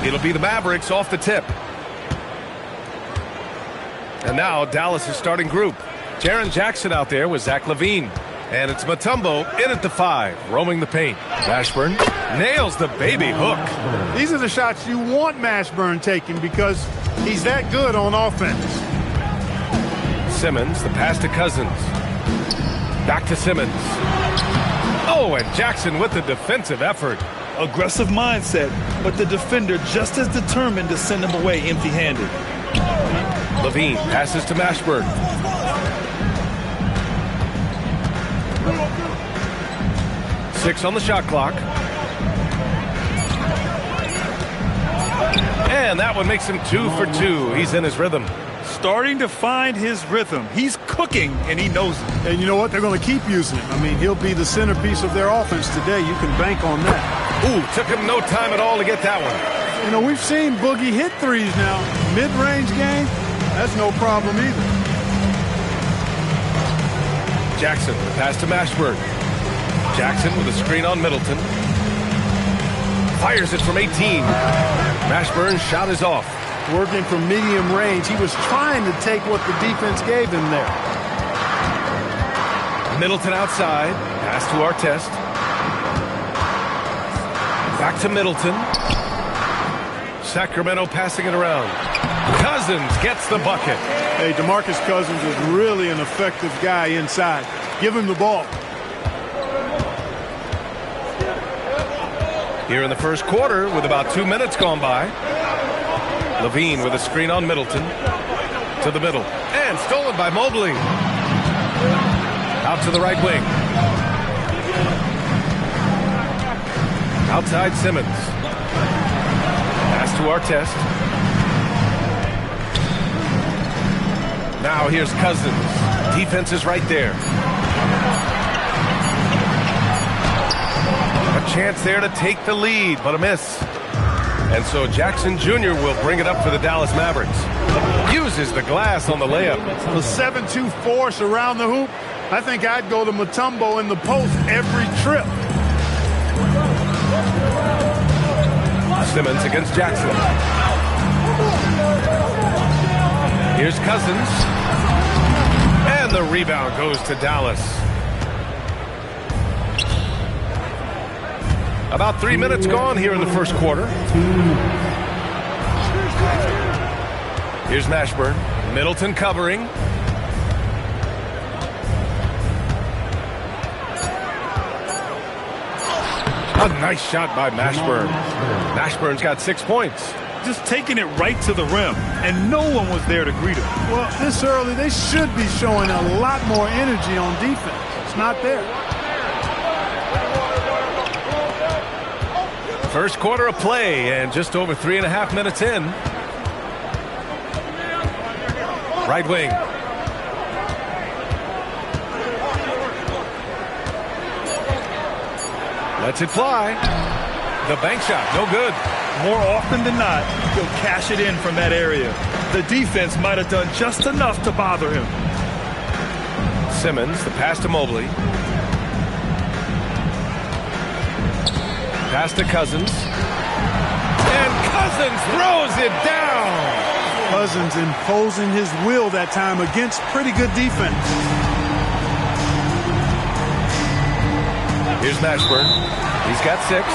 It'll be the Mavericks off the tip. And now Dallas' starting group. Jaren Jackson out there with Zach LaVine. And it's Mutombo in at the 5, roaming the paint. Mashburn nails the baby hook. These are the shots you want Mashburn taking because he's that good on offense. Simmons, the pass to Cousins. Back to Simmons. Oh, and Jackson with the defensive effort. Aggressive mindset, but the defender just as determined to send him away empty-handed. LaVine passes to Mashburn. Six on the shot clock. And that one makes him 2 for 2. He's in his rhythm. Starting to find his rhythm. He's cooking, and he knows it. And you know what? They're going to keep using him. I mean, he'll be the centerpiece of their offense today. You can bank on that. Ooh, took him no time at all to get that one. You know, we've seen Boogie hit threes now. Mid-range game, that's no problem either. Jackson, the pass to Mashburn. Jackson with a screen on Middleton. Fires it from 18. Mashburn's shot is off. Working from medium range. He was trying to take what the defense gave him there. Middleton outside. Pass to Artest. Back to Middleton. Sacramento passing it around. Cousins gets the bucket. Hey, DeMarcus Cousins is really an effective guy inside. Give him the ball. Here in the first quarter with about 2 minutes gone by. LaVine with a screen on Middleton. To the middle. And stolen by Mobley. Out to the right wing. Outside Simmons. Pass to Artest. Now here's Cousins. Defense is right there. A chance there to take the lead, but a miss. And so Jackson Jr. will bring it up for the Dallas Mavericks. Uses the glass on the layup. The 7-2 force around the hoop. I think I'd go to Mutombo in the post every trip. Simmons against Jackson. Here's Cousins. And the rebound goes to Dallas. About 3 minutes gone here in the first quarter. Here's Mashburn. Middleton covering. A nice shot by Mashburn. Mashburn's got 6 points. Just taking it right to the rim, and no one was there to greet him. Well, this early, they should be showing a lot more energy on defense. It's not there. First quarter of play, and just over 3.5 minutes in. Right wing. Lets it fly. The bank shot, no good. More often than not, he'll cash it in from that area. The defense might have done just enough to bother him. Simmons, the pass to Mobley. Pass to Cousins. And Cousins throws it down. Cousins imposing his will that time against pretty good defense. Here's Mashburn. He's got 6.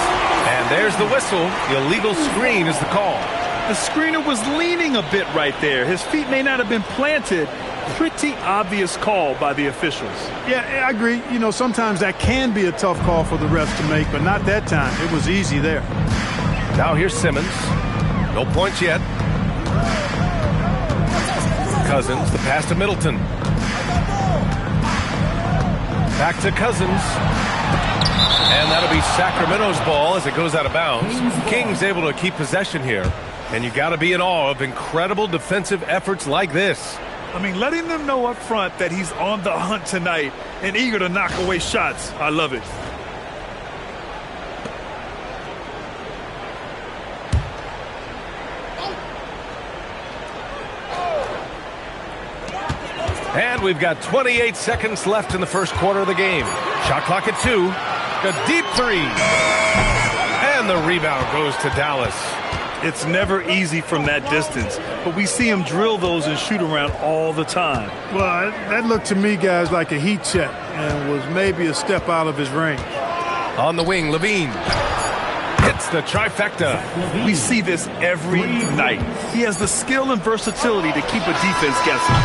And there's the whistle. The illegal screen is the call. The screener was leaning a bit right there. His feet may not have been planted. Pretty obvious call by the officials. Yeah, I agree. You know, sometimes that can be a tough call for the refs to make, but not that time. It was easy there. Now here's Simmons. No points yet. Cousins, the pass to Middleton. Back to Cousins. And that'll be Sacramento's ball as it goes out of bounds. Kings able to keep possession here. And you got to be in awe of incredible defensive efforts like this. I mean, letting them know up front that he's on the hunt tonight and eager to knock away shots. I love it. And we've got 28 seconds left in the first quarter of the game. Shot clock at 2. A deep 3. And the rebound goes to Dallas. It's never easy from that distance, but we see him drill those and shoot around all the time. Well, that looked to me, guys, like a heat check and was maybe a step out of his range. On the wing, Levine hits the trifecta. We see this every night. He has the skill and versatility to keep a defense guessing.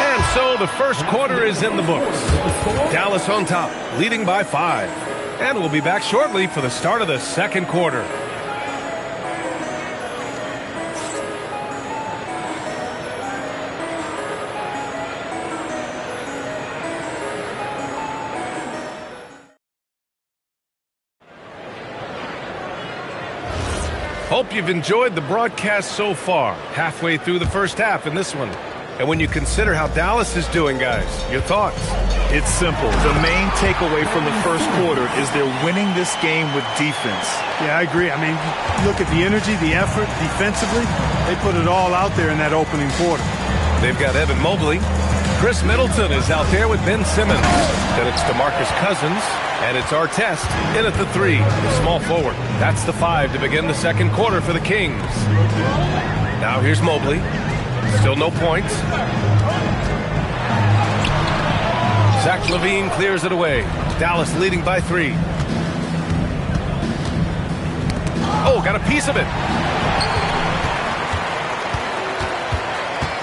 And so the first quarter is in the books. Dallas on top, leading by 5. And we'll be back shortly for the start of the second quarter. Hope you've enjoyed the broadcast so far. Halfway through the first half in this one. And when you consider how Dallas is doing, guys, your thoughts? It's simple. The main takeaway from the first quarter is they're winning this game with defense. Yeah, I agree. I mean, look at the energy, the effort defensively. They put it all out there in that opening quarter. They've got Evan Mobley. Chris Middleton is out there with Ben Simmons. Then it's DeMarcus Cousins. And it's Artest in at the 3, the small forward. That's the 5 to begin the second quarter for the Kings. Now here's Mobley. Still no points. Zach LaVine clears it away. Dallas leading by 3. Oh, got a piece of it.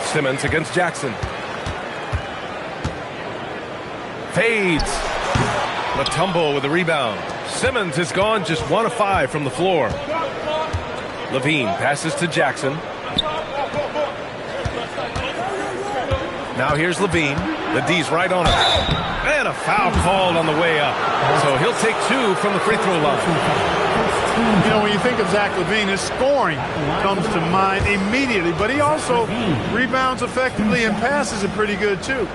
Simmons against Jackson. Fades. Mutombo with the rebound. Simmons has gone just 1 of 5 from the floor. LaVine passes to Jackson. Now here's LaVine. The D's right on him. And a foul called on the way up. So he'll take 2 from the free throw line. You know, when you think of Zach LaVine, his scoring comes to mind immediately. But he also rebounds effectively and passes it pretty good, too.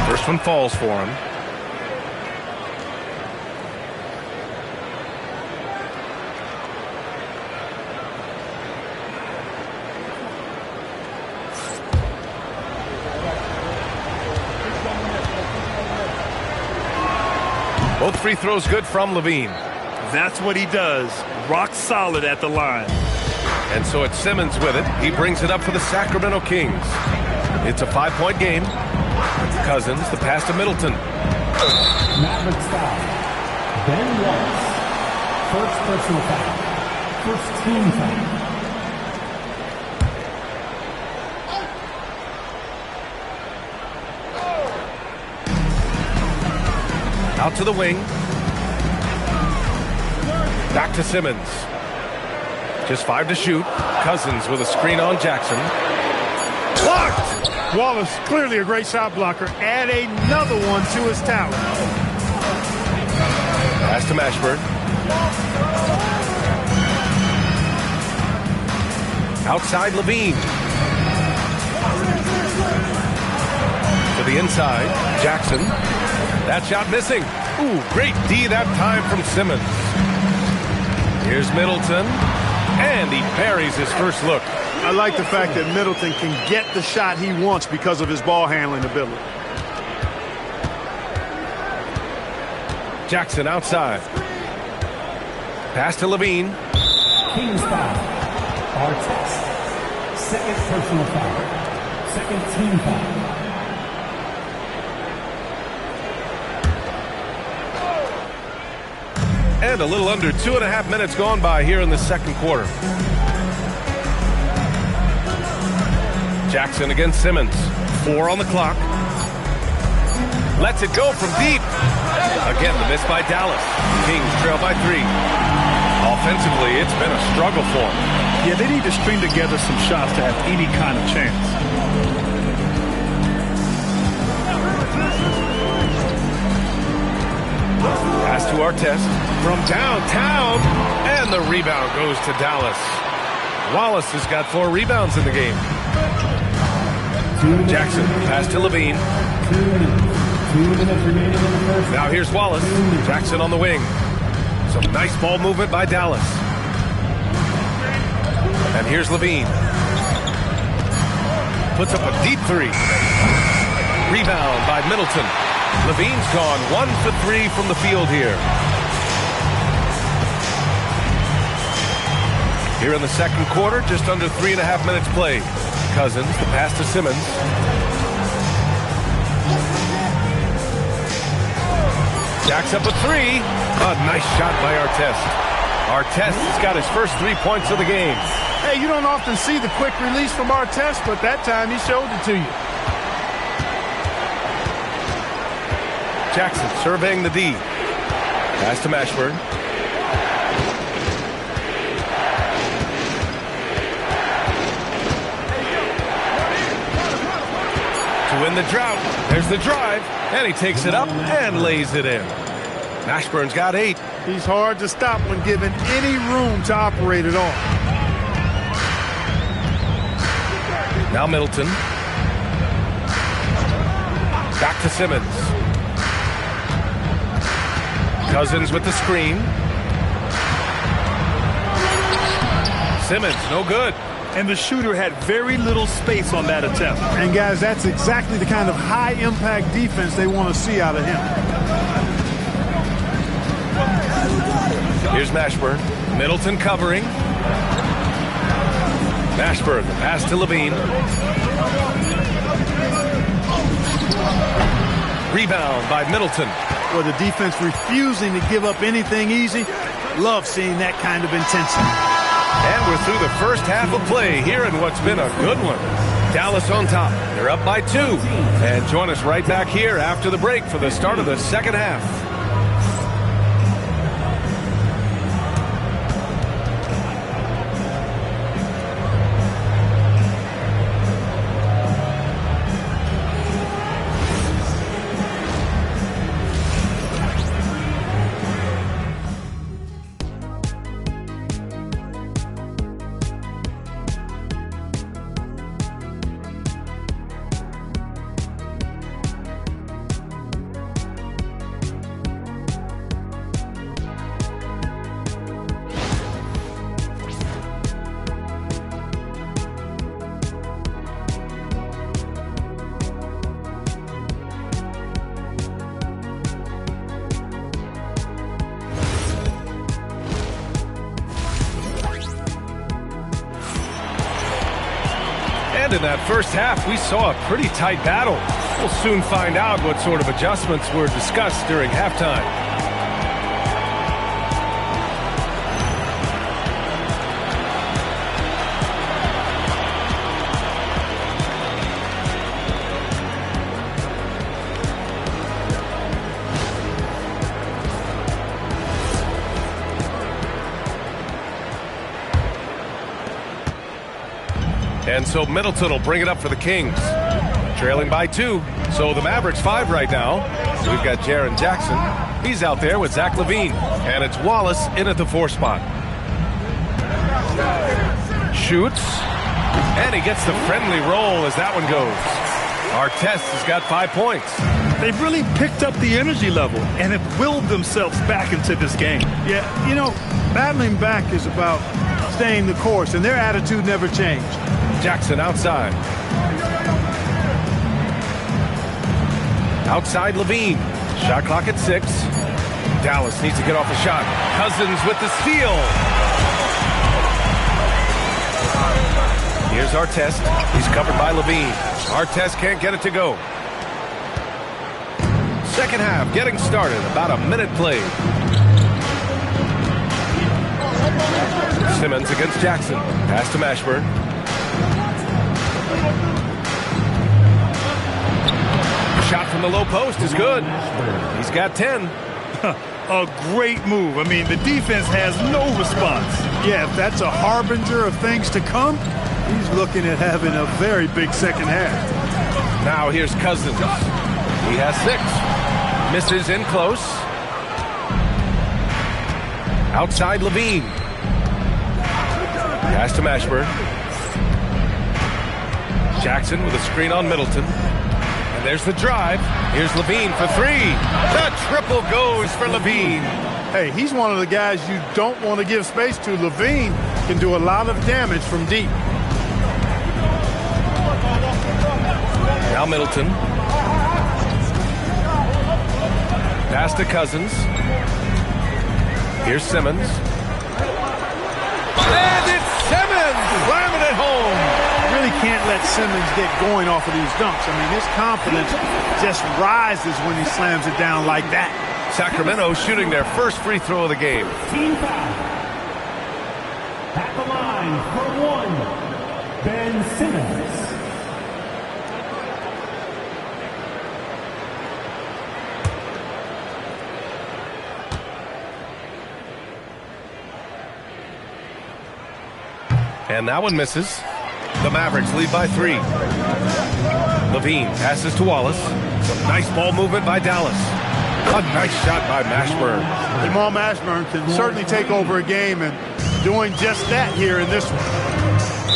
First one falls for him. Both free throws good from LaVine. That's what he does. Rock solid at the line. And so it's Simmons with it. He brings it up for the Sacramento Kings. It's a 5-point game. Cousins, the pass to Middleton. Maverick foul. Ben Wallace. First personal foul. First team foul. Out to the wing. Back to Simmons. Just 5 to shoot. Cousins with a screen on Jackson. Blocked! Wallace, clearly a great shot blocker. Add another one to his talent. Pass to Mashburn. Outside LaVine. To the inside. Jackson. That shot missing. Ooh, great D that time from Simmons. Here's Middleton. And he buries his first look. I like the fact that Middleton can get the shot he wants because of his ball handling ability. Jackson outside. Pass to LaVine. Kings foul. Artest. Second personal foul. Second team foul. And a little under 2.5 minutes gone by here in the second quarter. Jackson against Simmons. 4 on the clock. Lets it go from deep. Again, the miss by Dallas. Kings trail by 3. Offensively, it's been a struggle for them. Yeah, they need to string together some shots to have any kind of chance. Pass to Artest from downtown. And the rebound goes to Dallas. Wallace has got 4 rebounds in the game. Jackson, pass to LaVine. 2 minutes remaining in the first. Now here's Wallace. Jackson on the wing. Some nice ball movement by Dallas. And here's LaVine. Puts up a deep 3. Rebound by Middleton. Levine's gone 1 for 3 from the field here. Here in the second quarter, just under 3.5 minutes played. Cousins, the pass to Simmons. Jacks up a 3. A nice shot by Artest. Artest has got his first 3 points of the game. Hey, you don't often see the quick release from Artest, but that time he showed it to you. Jackson surveying the D. Pass to Mashburn. To win the drought. There's the drive. And he takes it up and lays it in. Mashburn's got 8. He's hard to stop when given any room to operate at all. Now Middleton. Back to Simmons. Cousins with the screen. Simmons, no good. And the shooter had very little space on that attempt. And guys, that's exactly the kind of high-impact defense they want to see out of him. Here's Mashburn. Middleton covering. Mashburn, the pass to Levine. Rebound by Middleton. Well, the defense refusing to give up anything easy. Love seeing that kind of intensity. And we're through the first half of play here in what's been a good one. Dallas on top. They're up by 2. And join us right back here after the break for the start of the second half. And in that first half, we saw a pretty tight battle. We'll soon find out what sort of adjustments were discussed during halftime. And so Middleton will bring it up for the Kings. Trailing by 2. So the Mavericks 5 right now. We've got Jaren Jackson. He's out there with Zach LaVine. And it's Wallace in at the 4 spot. Shoots. And he gets the friendly roll as that one goes. Artest has got 5 points. They've really picked up the energy level and have willed themselves back into this game. Yeah, you know, battling back is about staying the course, and their attitude never changed. Jackson outside. Outside Levine. Shot clock at 6. Dallas needs to get off a shot. Cousins with the steal. Here's Artest. He's covered by Levine. Artest can't get it to go. Second half getting started. About a minute played. Simmons against Jackson. Pass to Mashburn. Shot from the low post is good. He's got 10. A great move. I mean, the defense has no response. Yeah, if that's a harbinger of things to come, he's looking at having a very big second half. Now here's Cousins. He has 6. Misses in close. Outside Levine. Pass to Mashburn. Jackson with a screen on Middleton. And there's the drive. Here's Levine for 3. The triple goes for Levine. Hey, he's one of the guys you don't want to give space to. Levine can do a lot of damage from deep. Now Middleton. Pass to Cousins. Here's Simmons. And it's Simmons slamming it home. Really can't let Simmons get going off of these dunks. I mean, his confidence just rises when he slams it down like that. Sacramento shooting their first free throw of the game. Team foul. At the line for one, Ben Simmons. And that one misses. The Mavericks lead by 3. LaVine passes to Wallace. Some nice ball movement by Dallas. A nice shot by Mashburn. Jamal Mashburn can certainly take over a game, and doing just that here in this one.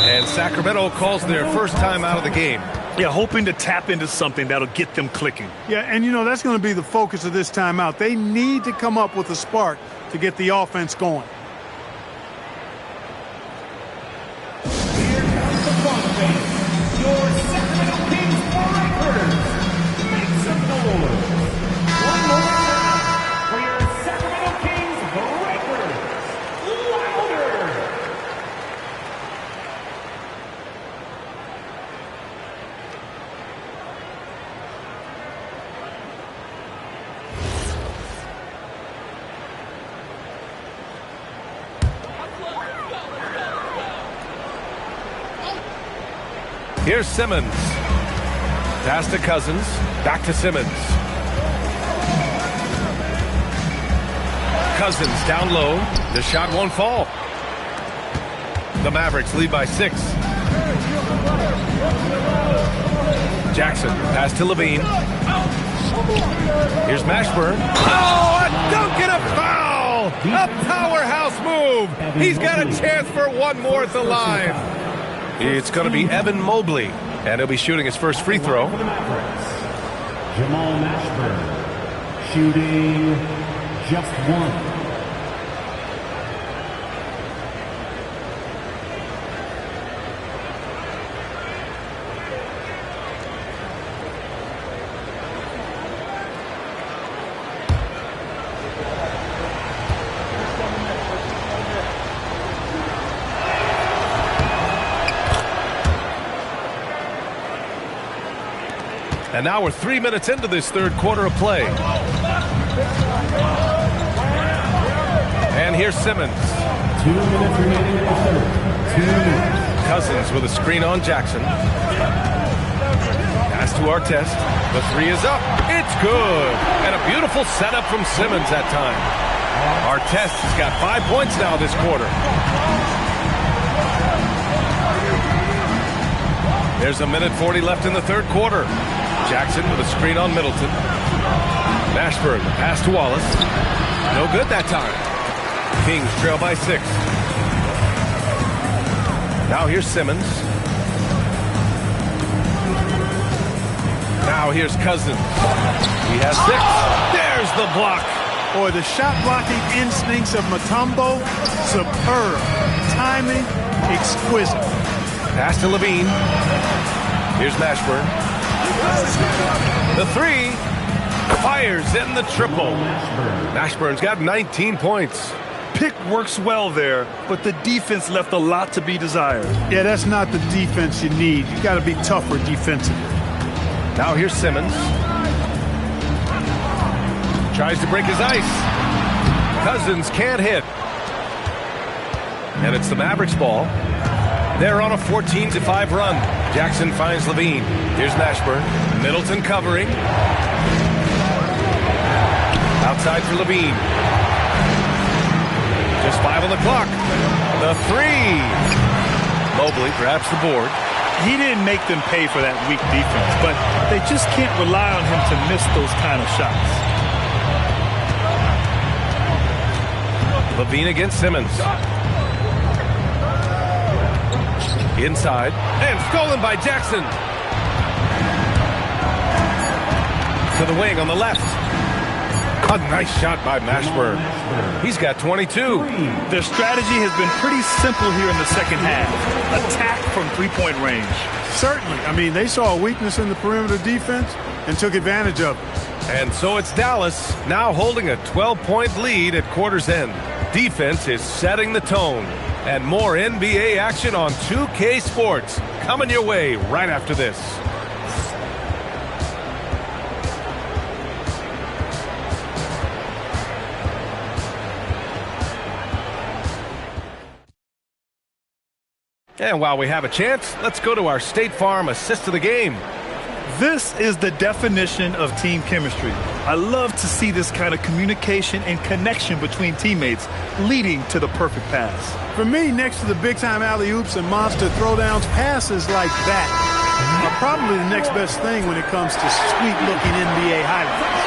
And Sacramento calls their first time out of the game. Yeah, hoping to tap into something that'll get them clicking. Yeah, and you know, that's going to be the focus of this timeout. They need to come up with a spark to get the offense going. Here comes the front face. Your Sacramento Kings record. Make some noise. One more time for your Sacramento Kings record. Louder. Here's Simmons. Pass to Cousins. Back to Simmons. Cousins down low. The shot won't fall. The Mavericks lead by 6. Jackson. Pass to LaVine. Here's Mashburn. Oh, a dunk and a foul! A powerhouse move. He's got a chance for one more at the line. It's going to be Evan Mobley, and he'll be shooting his first free throw. For the Mavericks, Jamal Mashburn shooting just one. And now we're 3 minutes into this third quarter of play. And here's Simmons. 2 minutes remaining in the third. 2 minutes. Cousins with a screen on Jackson. Pass to Artest. The 3 is up. It's good. And a beautiful setup from Simmons that time. Artest has got 5 points now this quarter. There's a minute 40 left in the third quarter. Jackson with a screen on Middleton. Mashburn, the pass to Wallace. No good that time. Kings trail by 6. Now here's Simmons. Now here's Cousins. He has 6. There's the block. Boy, the shot blocking instincts of Mutombo, superb. Timing, exquisite. Pass to LaVine. Here's Mashburn. The 3 fires in the triple. Mashburn's got 19 points. Pick works well there, but the defense left a lot to be desired. Yeah, that's not the defense you need. You got to be tougher defensively. Now here's Simmons. Tries to break his ice. Cousins can't hit. And it's the Mavericks ball. They're on a 14-5 run. Jackson finds LaVine. Here's Mashburn. Middleton covering. Outside for LaVine. Just 5 on the clock. The 3. Mobley grabs the board. He didn't make them pay for that weak defense, but they just can't rely on him to miss those kind of shots. LaVine against Simmons. Inside, and stolen by Jackson. To the wing on the left. A nice shot by Mashburn. He's got 22. Their strategy has been pretty simple here in the second half. Attack from three-point range. Certainly. I mean, they saw a weakness in the perimeter defense and took advantage of it. And so it's Dallas now holding a 12-point lead at quarter's end. Defense is setting the tone. And more NBA action on 2K Sports coming your way right after this. And while we have a chance, let's go to our State Farm assist of the game. This is the definition of team chemistry. I love to see this kind of communication and connection between teammates leading to the perfect pass. For me, next to the big-time alley-oops and monster throwdowns, passes like that are probably the next best thing when it comes to sweet-looking NBA highlights.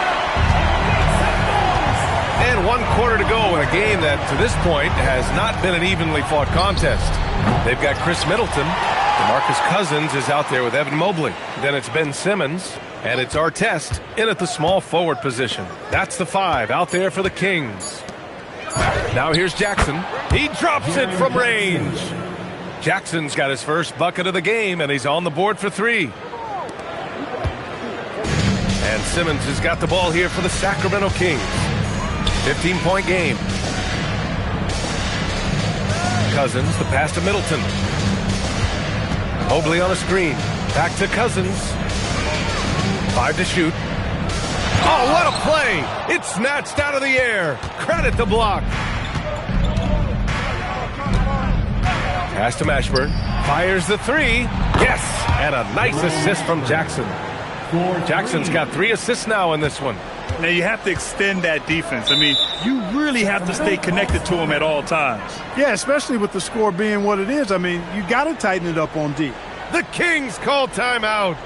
And 1 quarter to go in a game that, to this point, has not been an evenly fought contest. They've got Chris Middleton. DeMarcus Cousins is out there with Evan Mobley. Then it's Ben Simmons. And it's Artest in at the small forward position. That's the 5 out there for the Kings. Now here's Jackson. He drops it from range. Jackson's got his first bucket of the game, and he's on the board for 3. And Simmons has got the ball here for the Sacramento Kings. 15-point game. Cousins, the pass to Middleton. Mobley on a screen. Back to Cousins. 5 to shoot. Oh, what a play! It's snatched out of the air. Credit the block. Pass to Mashburn. Fires the 3. Yes! And a nice assist from Jackson. Jackson's got 3 assists now in this one. Now you have to extend that defense. I mean, you really have to stay connected to him at all times. Yeah, especially with the score being what it is. I mean, you got to tighten it up on D. The Kings call timeout.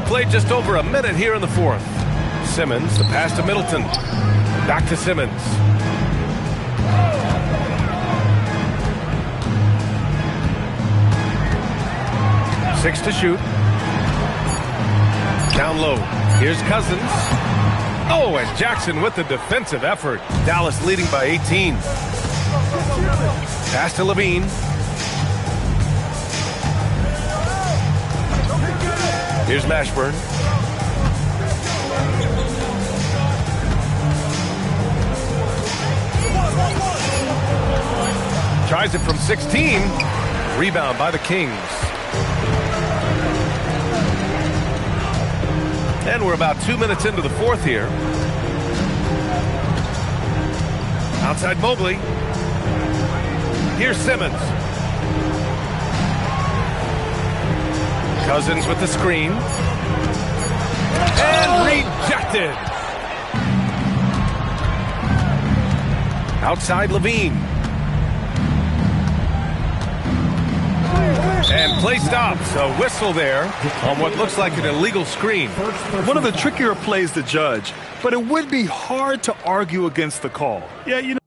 Played just over a minute here in the 4th. Simmons, the pass to Middleton. Back to Simmons. Six to shoot. Down low. Here's Cousins. Oh, and Jackson with the defensive effort. Dallas leading by 18. Pass to Levine. Here's Mashburn. Tries it from 16. Rebound by the Kings. And we're about 2 minutes into the 4th here. Outside Mobley. Here's Simmons. Cousins with the screen. And rejected. Outside Levine. And play stops. A whistle there on what looks like an illegal screen. One of the trickier plays to judge, but it would be hard to argue against the call. Yeah, you know.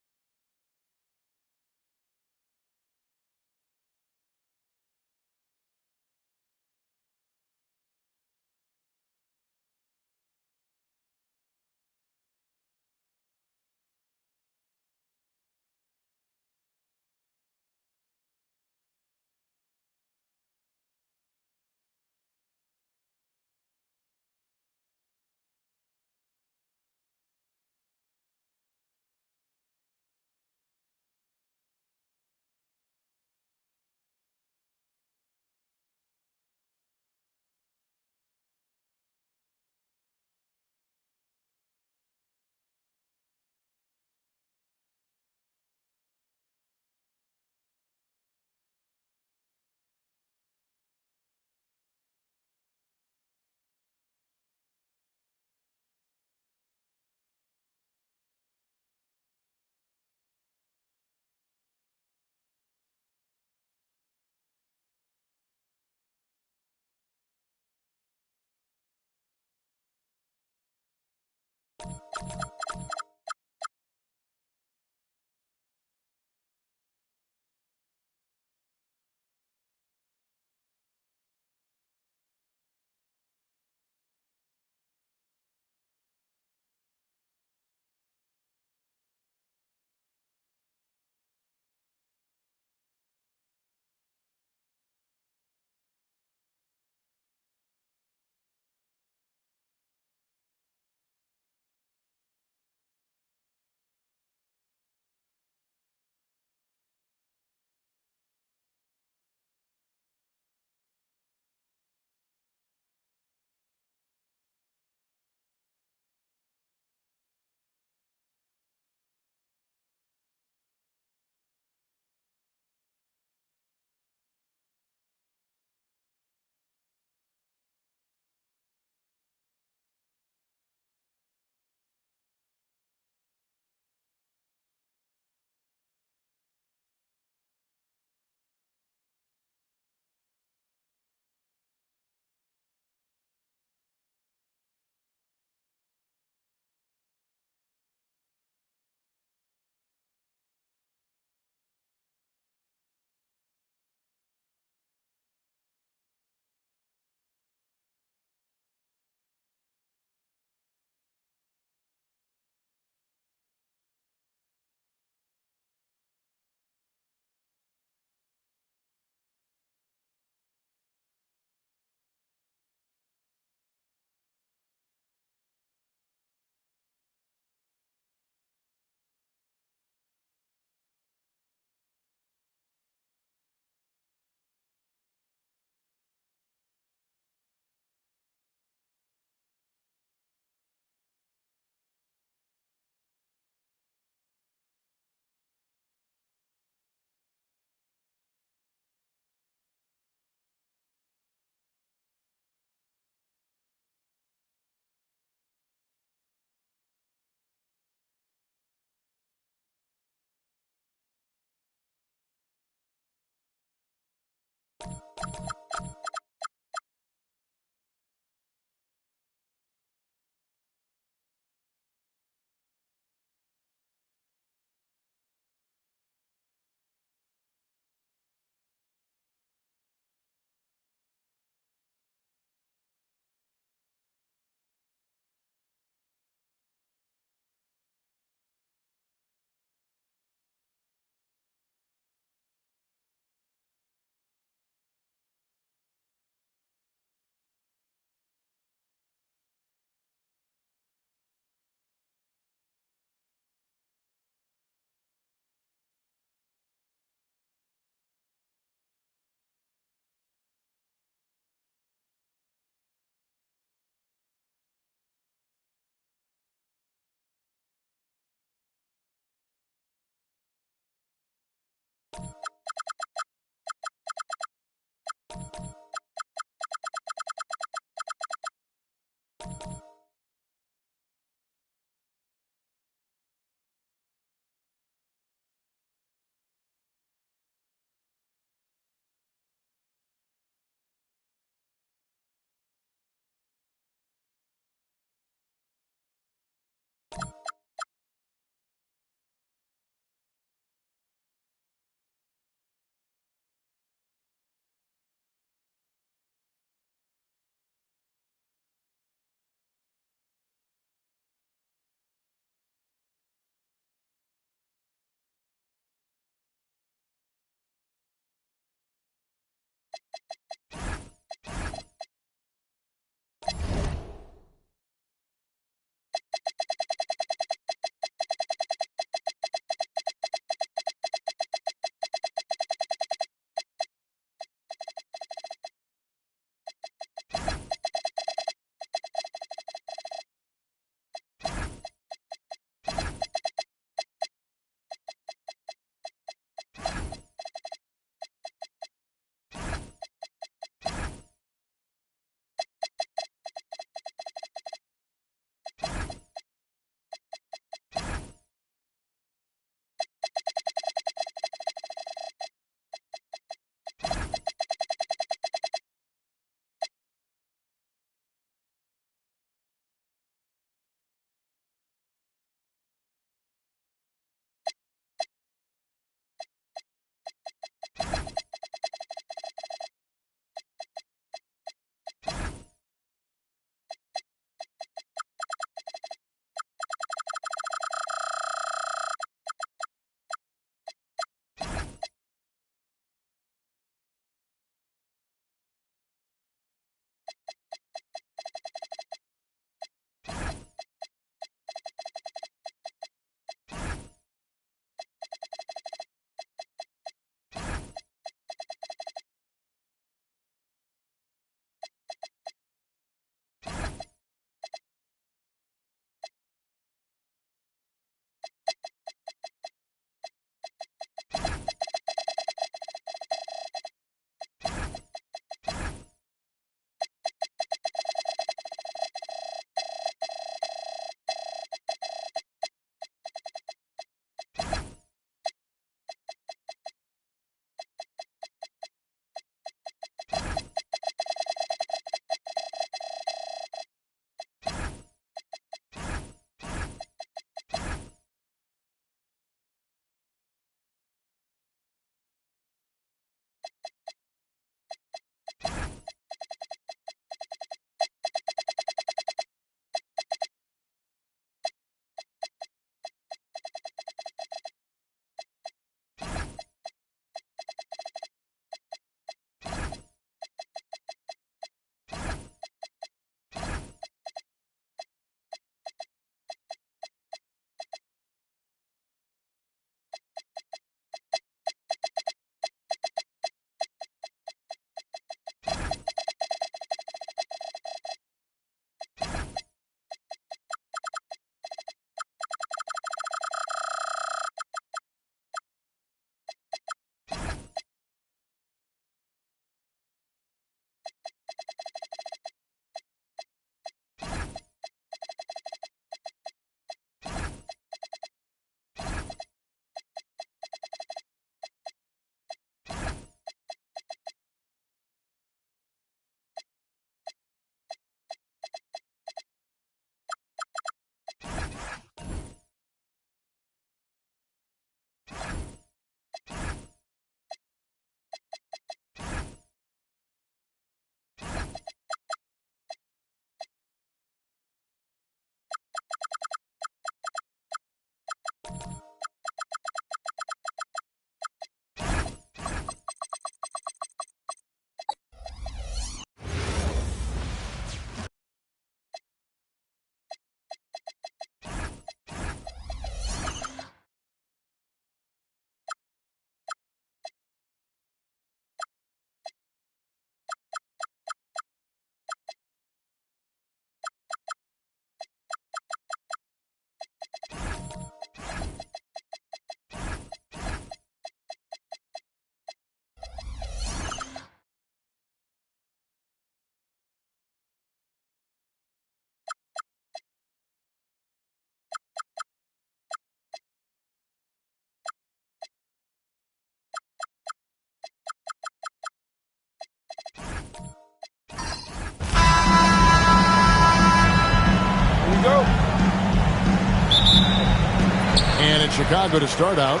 And it's Chicago to start out.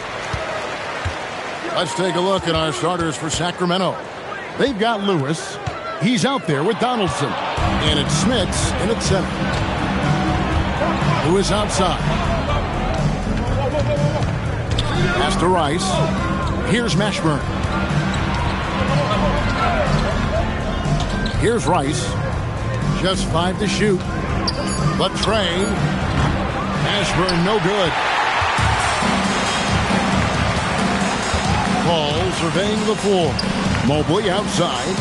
Let's take a look at our starters for Sacramento. They've got Lewis. He's out there with Donaldson. And it's Smits in at center. Lewis outside. Pass to Rice. Here's Mashburn. Here's Rice. Just 5 to shoot. But Trey. Mashburn no good. Paul surveying the floor. Mobley outside.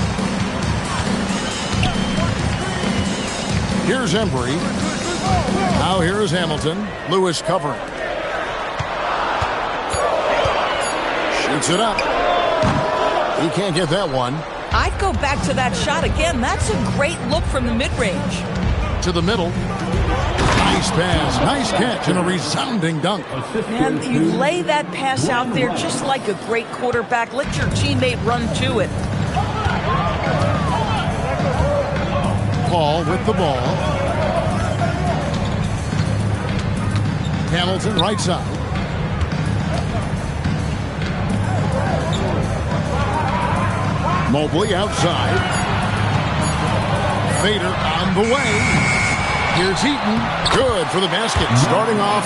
Here's Embry. Now here's Hamilton. Lewis covering. Shoots it up. He can't get that one. I'd go back to that shot again. That's a great look from the mid-range. To the middle. Nice pass. Nice catch and a resounding dunk. Man, you lay that pass out there just like a great quarterback. Let your teammate run to it. Paul with the ball. Hamilton right side. Mobley outside. Fader on the way. Here's Heaton. Good for the basket. Starting off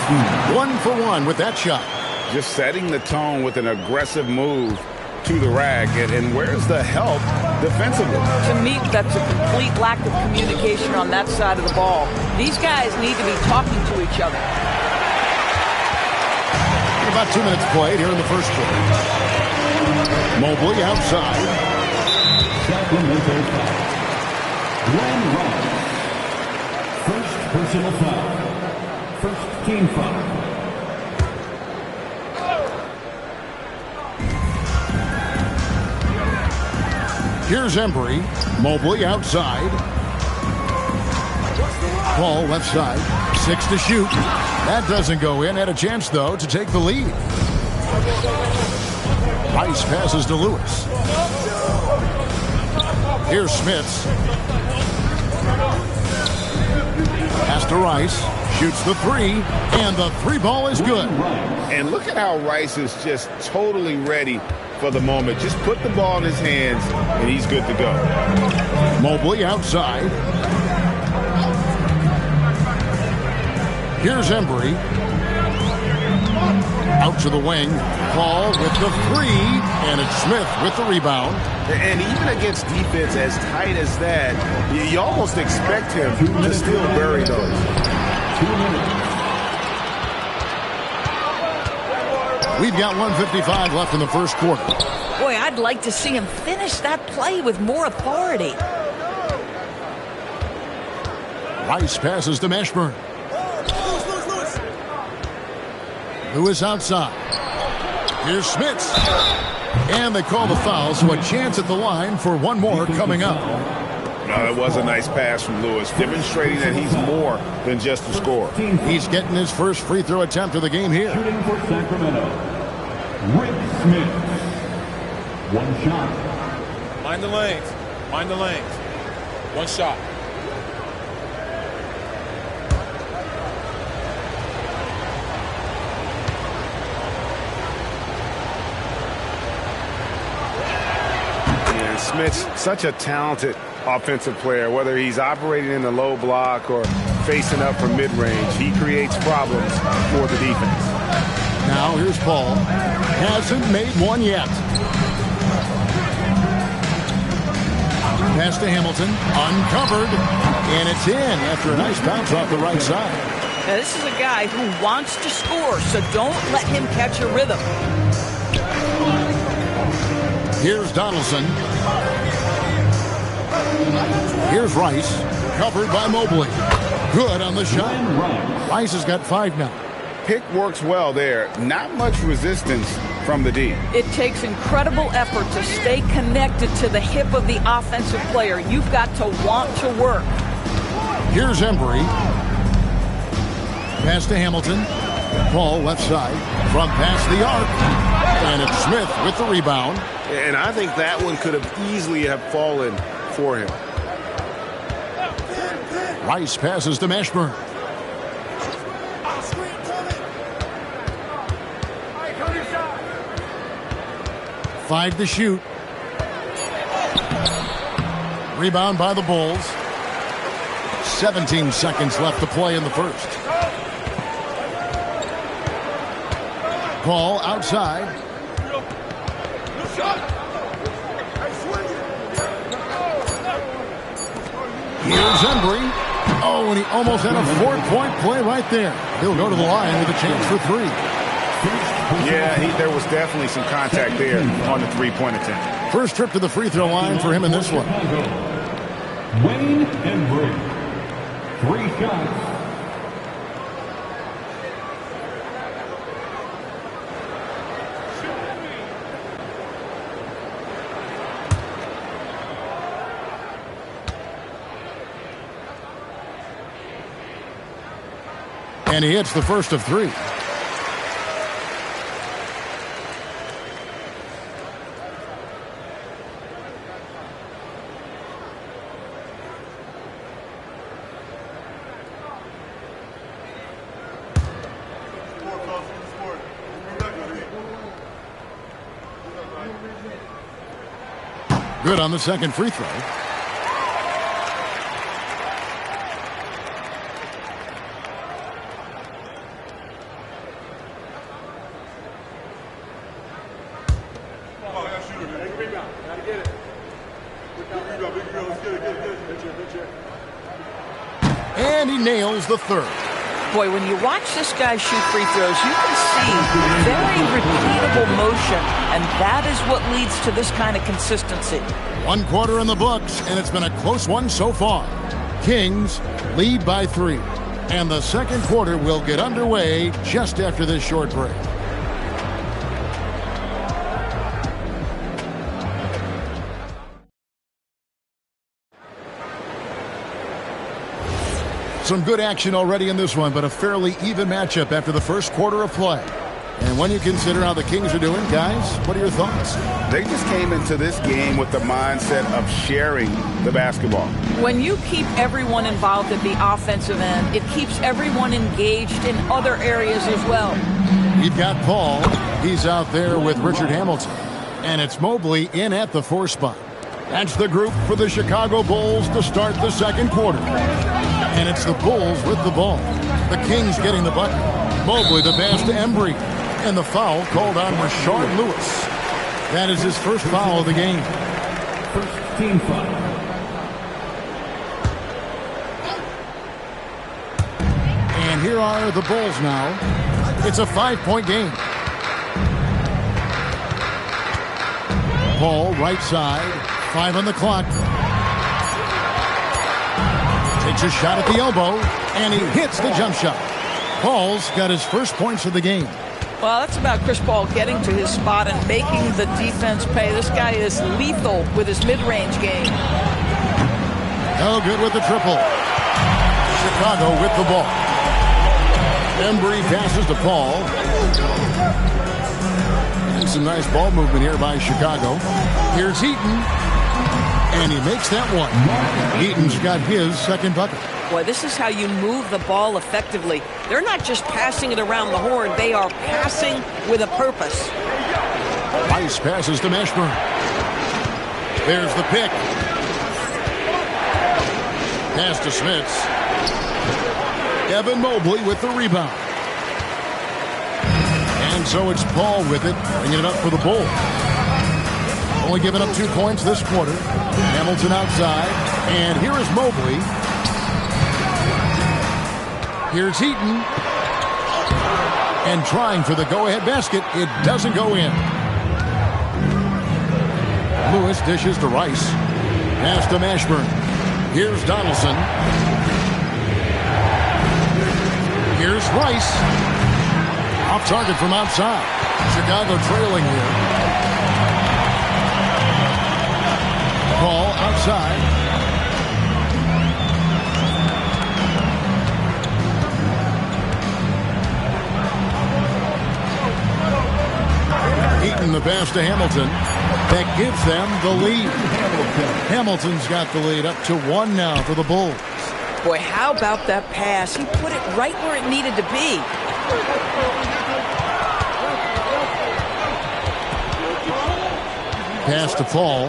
1 for 1 with that shot. Just setting the tone with an aggressive move to the rack. And where's the help defensively? To me, that's a complete lack of communication on that side of the ball. These guys need to be talking to each other. About 2 minutes played here in the first quarter. Mobley outside. Sacramento foul. Glenn Rice. First personal foul. First team foul. Here's Embry. Mobley outside. Paul left side. 6 to shoot. That doesn't go in. Had a chance, though, to take the lead. Rice passes to Lewis. Here's Smits. Pass to Rice. Shoots the 3. And the 3 ball is good. And look at how Rice is just totally ready for the moment. Just put the ball in his hands, and he's good to go. Mobley outside. Here's Embry. Out to the wing. Paul with the 3. And it's Smith with the rebound. And even against defense as tight as that, you almost expect him to still bury those. 2 minutes. We've got 1:55 left in the first quarter. Boy, I'd like to see him finish that play with more authority. Rice passes to Mashburn. Lewis outside. Here's Smits. And they call the foul, so a chance at the line for one more coming up. No, that was a nice pass from Lewis, demonstrating that he's more than just a scorer. He's getting his first free throw attempt of the game here. Shooting for Sacramento. Rick Smith. One shot. Mind the lanes. Mind the lanes. One shot. Smith's such a talented offensive player. Whether he's operating in the low block or facing up from mid-range, he creates problems for the defense. Now here's Paul. Hasn't made one yet. Pass to Hamilton. Uncovered. And it's in after a nice bounce off the right side. Now, this is a guy who wants to score, so don't let him catch a rhythm. Here's Donaldson. Here's Rice. Covered by Mobley. Good on the shot. Rice has got 5 now. Pick works well there. Not much resistance from the D. It takes incredible effort to stay connected to the hip of the offensive player. You've got to want to work. Here's Embry. Pass to Hamilton. Paul left side. From past the arc. And it's Smith with the rebound. And I think that one could have easily have fallen for him. Rice passes to Mashburn. 5 to shoot. Rebound by the Bulls. 17 seconds left to play in the first. Ball outside. Here's Embry. Oh, and he almost had a 4-point play right there. He'll go to the line with a chance for 3. Yeah, there was definitely some contact there on the three-point attempt. First trip to the free throw line for him in this one. Wayne Embry. 3 shots. And he hits the first of 3. Good on the second free throw. And he nails the third. Boy, when you watch this guy shoot free throws, you can see very repeatable motion, and that is what leads to this kind of consistency. 1 quarter in the books, and it's been a close one so far. Kings lead by 3, and the second quarter will get underway just after this short break. Some good action already in this one, but a fairly even matchup after the first quarter of play. And when you consider how the Kings are doing, guys, what are your thoughts? They just came into this game with the mindset of sharing the basketball. When you keep everyone involved at the offensive end, it keeps everyone engaged in other areas as well. We've got Paul. He's out there with Richard Hamilton. And it's Mobley in at the 4 spot. That's the group for the Chicago Bulls to start the second quarter. And it's the Bulls with the ball. The Kings getting the bucket. Mobley the pass to Embry. And the foul called on Rashard Lewis. That is his first foul of the game. First team foul. And here are the Bulls now. It's a 5-point game. Paul right side. 5 on the clock. Takes a shot at the elbow, and he hits the jump shot. Paul's got his first points of the game. Well, that's about Chris Paul getting to his spot and making the defense pay. This guy is lethal with his mid-range game. No good with the triple. Chicago with the ball. Embry passes to Paul. And some nice ball movement here by Chicago. Here's Heaton. And he makes that one. Heaton's got his second bucket. Boy, this is how you move the ball effectively. They're not just passing it around the horn. They are passing with a purpose. Rice passes to Mashburn. There's the pick. Pass to Smits. Evan Mobley with the rebound. And so it's Paul with it, bringing it up for the Bulls. Only giving up 2 points this quarter. Hamilton outside. And here is Mobley. Here's Heaton. And trying for the go-ahead basket. It doesn't go in. Lewis dishes to Rice. Pass to Mashburn. Here's Donaldson. Here's Rice. Off target from outside. Chicago trailing here. Paul outside. Heaton the pass to Hamilton. That gives them the lead. Hamilton's got the lead up to 1 now for the Bulls. Boy, how about that pass? He put it right where it needed to be. Pass to Paul.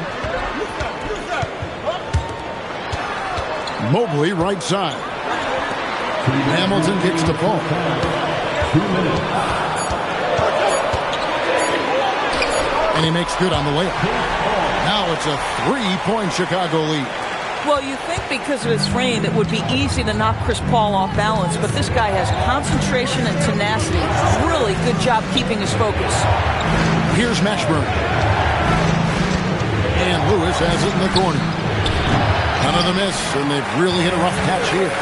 Mobley right side. Hamilton gets to Paul. 2 minutes. And he makes good on the layup. Now it's a 3-point Chicago lead. Well, you think because of his frame it would be easy to knock Chris Paul off balance, but this guy has concentration and tenacity. Really good job keeping his focus. Here's Mashburn. And Lewis has it in the corner. Another miss, and they've really hit a rough patch here.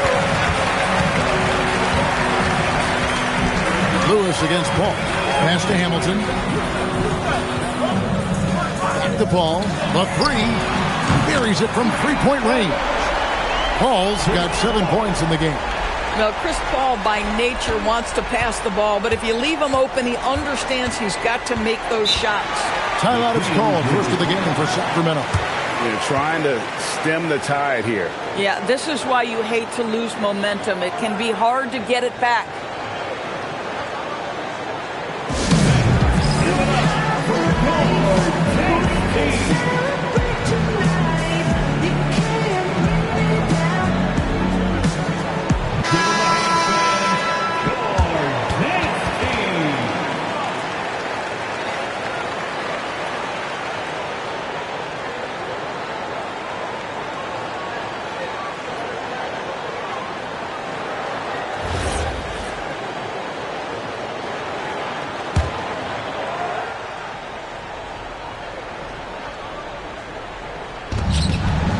Lewis against Paul. Pass to Hamilton. Back to Paul. The three. Buries it from three-point range. Paul's got 7 points in the game. Now, Chris Paul, by nature, wants to pass the ball, but if you leave him open, he understands he's got to make those shots. Timeout is called. First of the game for Sacramento. You're trying to stem the tide here. Yeah, this is why you hate to lose momentum. It can be hard to get it back.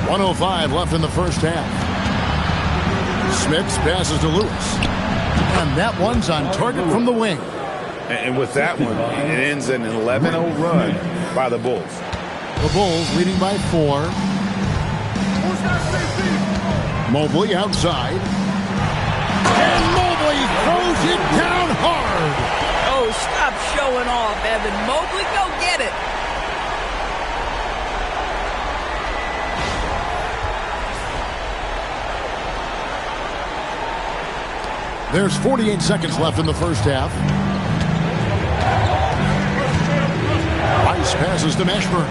.05 left in the first half. Smits passes to Lewis. And that one's on target from the wing. And with that one, it ends an 11-0 run by the Bulls. The Bulls leading by 4. Mobley outside. And Mobley throws it down hard. Oh, stop showing off, Evan. Mobley, go get it. There's 48 seconds left in the first half. Rice passes to Mashburn.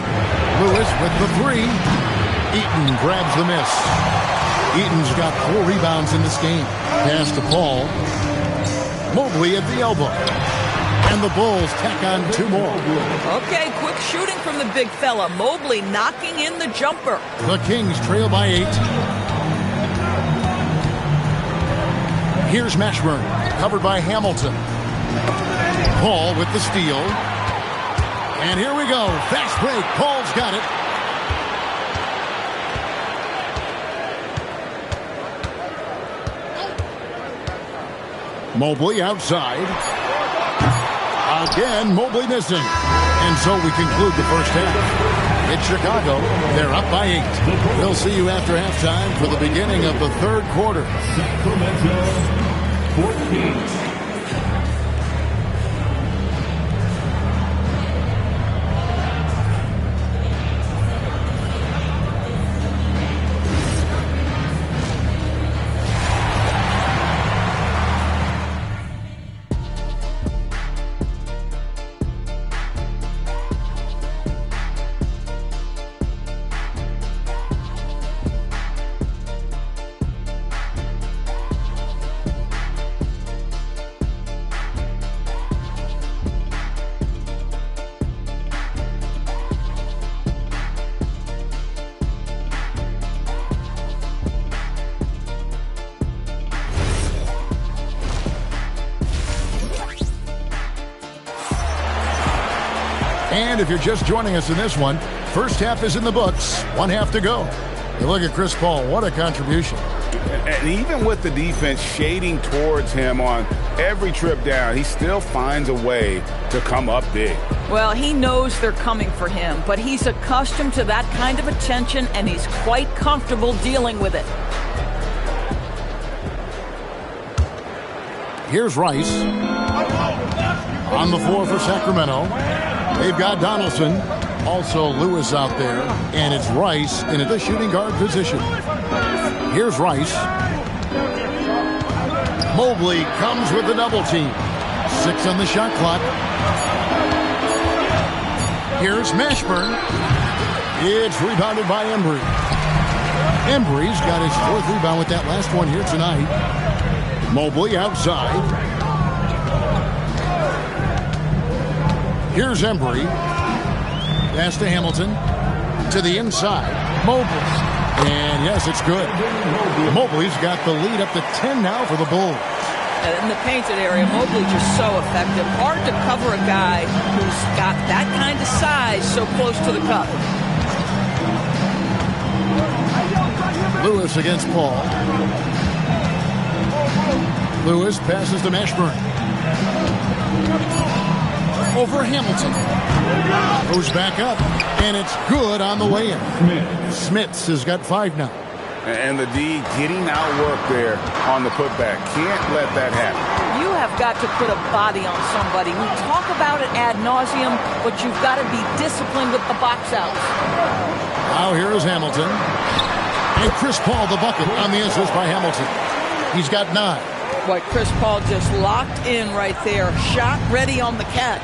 Lewis with the three. Eaton grabs the miss. Eaton's got 4 rebounds in this game. Pass to Paul. Mobley at the elbow. And the Bulls tack on 2 more. Okay, quick shooting from the big fella. Mobley knocking in the jumper. The Kings trail by 8. Here's Mashburn, covered by Hamilton. Paul with the steal. And here we go. Fast break. Paul's got it. Mobley outside. Again, Mobley missing. And so we conclude the first half. It's Chicago. They're up by 8. We'll see you after halftime for the beginning of the third quarter. Sacramento 14. And if you're just joining us in this one, first half is in the books. 1 half to go. You look at Chris Paul, what a contribution. And even with the defense shading towards him on every trip down, he still finds a way to come up big. Well, he knows they're coming for him, but he's accustomed to that kind of attention, and he's quite comfortable dealing with it. Here's Rice. On the floor for Sacramento. They've got Donaldson. Also Lewis out there. And it's Rice in the shooting guard position. Here's Rice. Mobley comes with the double team. 6 on the shot clock. Here's Mashburn. It's rebounded by Embry. Embry's got his 4th rebound with that last one here tonight. Mobley outside. Here's Embry. Pass to Hamilton. To the inside. Mobley. And yes, it's good. Mobley's got the lead up to 10 now for the Bulls. In the painted area, Mobley just so effective. Hard to cover a guy who's got that kind of size so close to the cup. Lewis against Paul. Lewis passes to Mashburn. Over Hamilton. Goes back up, and it's good on the way in. Smits has got 5 now. And the D getting outworked there on the putback. Can't let that happen. You have got to put a body on somebody. We talk about it ad nauseum, but you've got to be disciplined with the box outs. Now here is Hamilton. And Chris Paul the bucket on the assist by Hamilton. He's got 9. Boy, Chris Paul just locked in right there. Shot ready on the catch.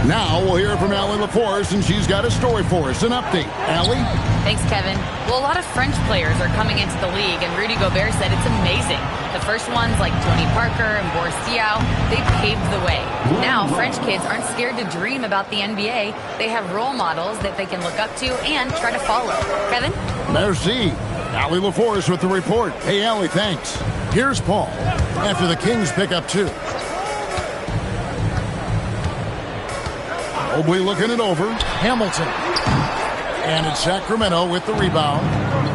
Now we'll hear from Allie LaForce, and she's got a story for us. An update. Allie? Thanks, Kevin. Well, a lot of French players are coming into the league, and Rudy Gobert said it's amazing. The first ones, like Tony Parker and Boris Diaw, they paved the way. Now, French kids aren't scared to dream about the NBA. They have role models that they can look up to and try to follow. Kevin? Merci. Allie LaForce with the report. Hey, Allie, thanks. Here's Paul after the Kings pick up 2. Mobley looking it over. Hamilton. And it's Sacramento with the rebound.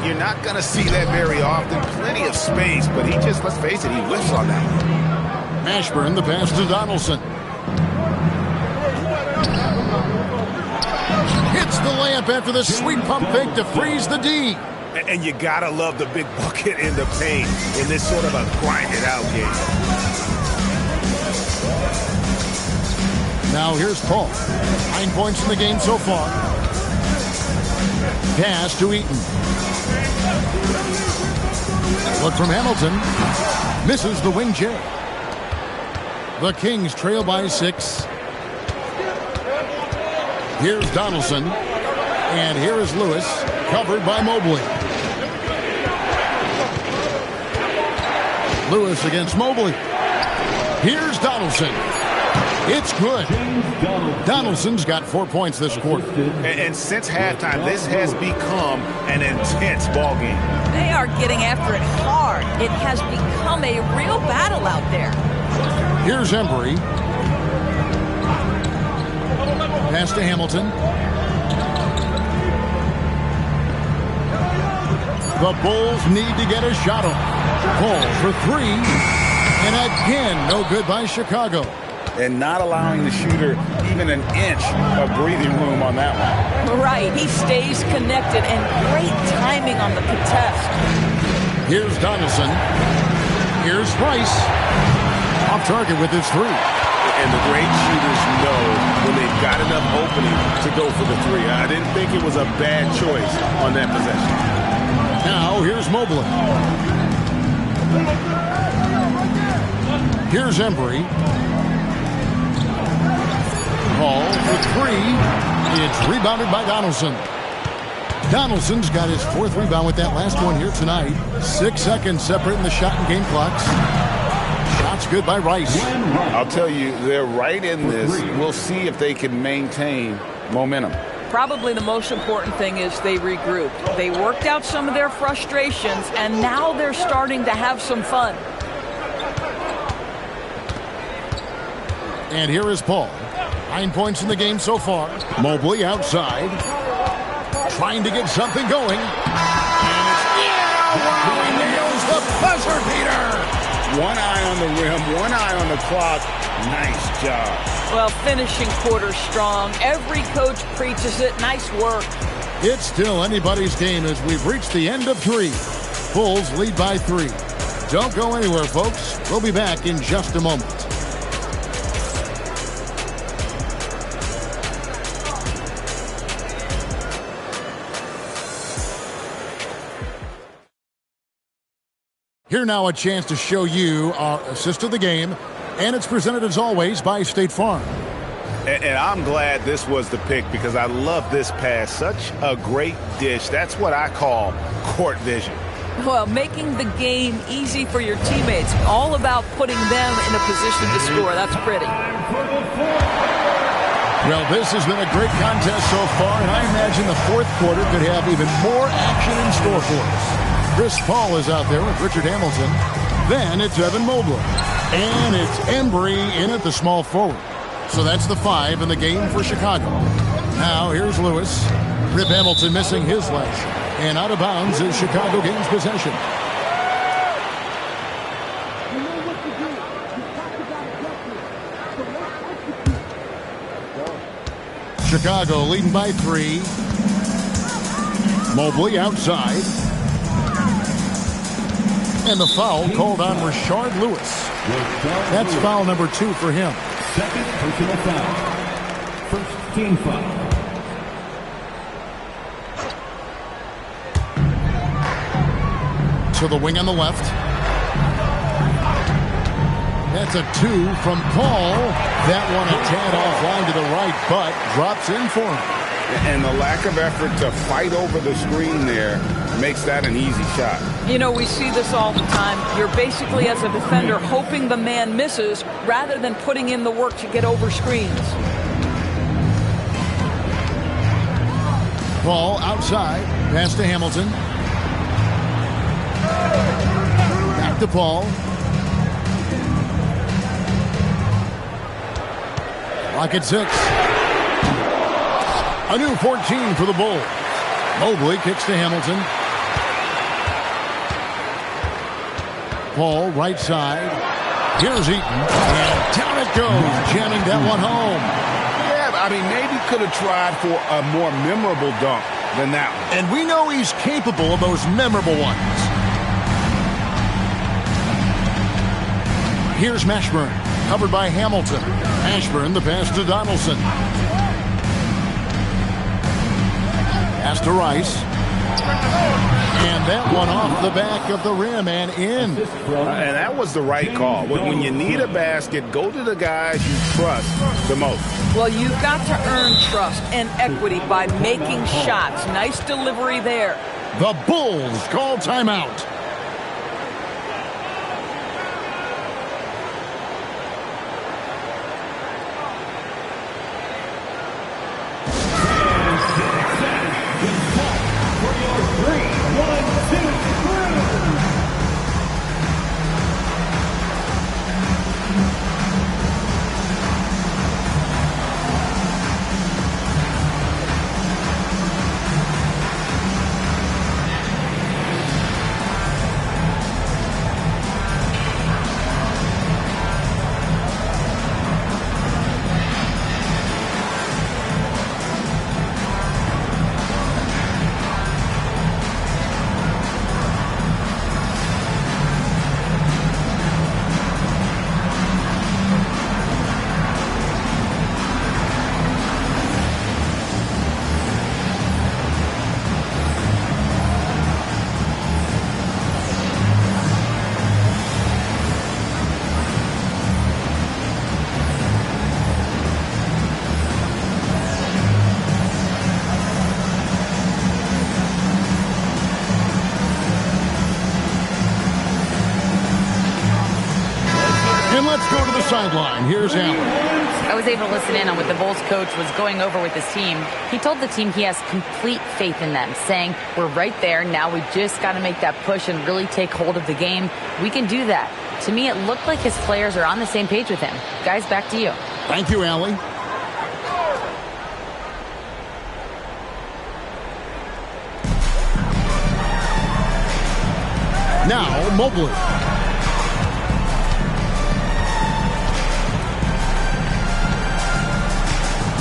You're not going to see that very often. Plenty of space, but he just, let's face it, he whiffs on that. Mashburn, the pass to Donaldson. Hits the layup after the sweet pump fake to freeze the D. And you got to love the big bucket in the paint in this sort of a grinded-out game. Now here's Paul. 9 points in the game so far. Pass to Eaton. Look from Hamilton. Misses the wing J. The Kings trail by 6. Here's Donaldson. And here is Lewis, covered by Mobley. Lewis against Mobley. Here's Donaldson. It's good. Donaldson's got 4 points this quarter. And since halftime, this has become an intense ball game. They are getting after it hard. It has become a real battle out there. Here's Embry. Pass to Hamilton. The Bulls need to get a shot off. Paul for 3. And again, no good by Chicago. And not allowing the shooter even an inch of breathing room on that one. Right. He stays connected, and great timing on the contest. Here's Donaldson. Here's Rice. Off target with his 3. And the great shooters know when they've got enough opening to go for the 3. I didn't think it was a bad choice on that possession. Now here's Mobley. Here's Embry. Paul for 3. It's rebounded by Donaldson. Donaldson's got his 4th rebound with that last one here tonight. 6 seconds separating the shot and game clocks. Shots good by Rice. I'll tell you, they're right in this. We'll see if they can maintain momentum. Probably the most important thing is they regrouped. They worked out some of their frustrations, and now they're starting to have some fun. And here is Paul. 9 points in the game so far. Mobley outside. Trying to get something going. And he nails the buzzer beater. One eye on the rim, one eye on the clock. Nice job. Well, finishing quarter strong. Every coach preaches it. Nice work. It's still anybody's game as we've reached the end of 3. Bulls lead by 3. Don't go anywhere, folks. We'll be back in just a moment. Here now a chance to show you our assist of the game, and it's presented as always by State Farm. And I'm glad this was the pick because I love this pass. Such a great dish. That's what I call court vision. Well, making the game easy for your teammates. All about putting them in a position to score. That's pretty. Well, this has been a great contest so far, and I imagine the fourth quarter could have even more action in store for us. Chris Paul is out there with Richard Hamilton. Then it's Evan Mobley. And it's Embry in at the small forward. So that's the 5 in the game for Chicago. Now here's Lewis. Rip Hamilton missing his leg. And out of bounds as Chicago gains possession. Chicago leading by 3. Mobley outside. And the foul called on Rashard Lewis. That's foul number 2 for him. Second personal foul. First team foul. To the wing on the left. That's a 2 from Paul. That one a tad offline to the right, but drops in for him. And the lack of effort to fight over the screen there makes that an easy shot. You know, we see this all the time. You're basically, as a defender, hoping the man misses rather than putting in the work to get over screens. Paul outside. Pass to Hamilton. Back to Paul. Clock at 6. A new 14 for the Bulls. Mobley kicks to Hamilton. Paul right side. Here's Eaton. And down it goes. Jamming that one home. Yeah, I mean, maybe could have tried for a more memorable dunk than that one. And we know he's capable of those memorable ones. Here's Mashburn. Covered by Hamilton. Mashburn, the pass to Donaldson. Pass to Rice. And that one off the back of the rim and in. And that was the right call. When you need a basket, go to the guys you trust the most. Well, you've got to earn trust and equity by making shots. Nice delivery there. The Bulls call timeout. Sideline. Here's Allen. I was able to listen in on what the Bulls coach was going over with his team. He told the team he has complete faith in them, saying, we're right there. Now we just got to make that push and really take hold of the game. We can do that. To me, it looked like his players are on the same page with him. Guys, back to you. Thank you, Allie. Now, Mobley.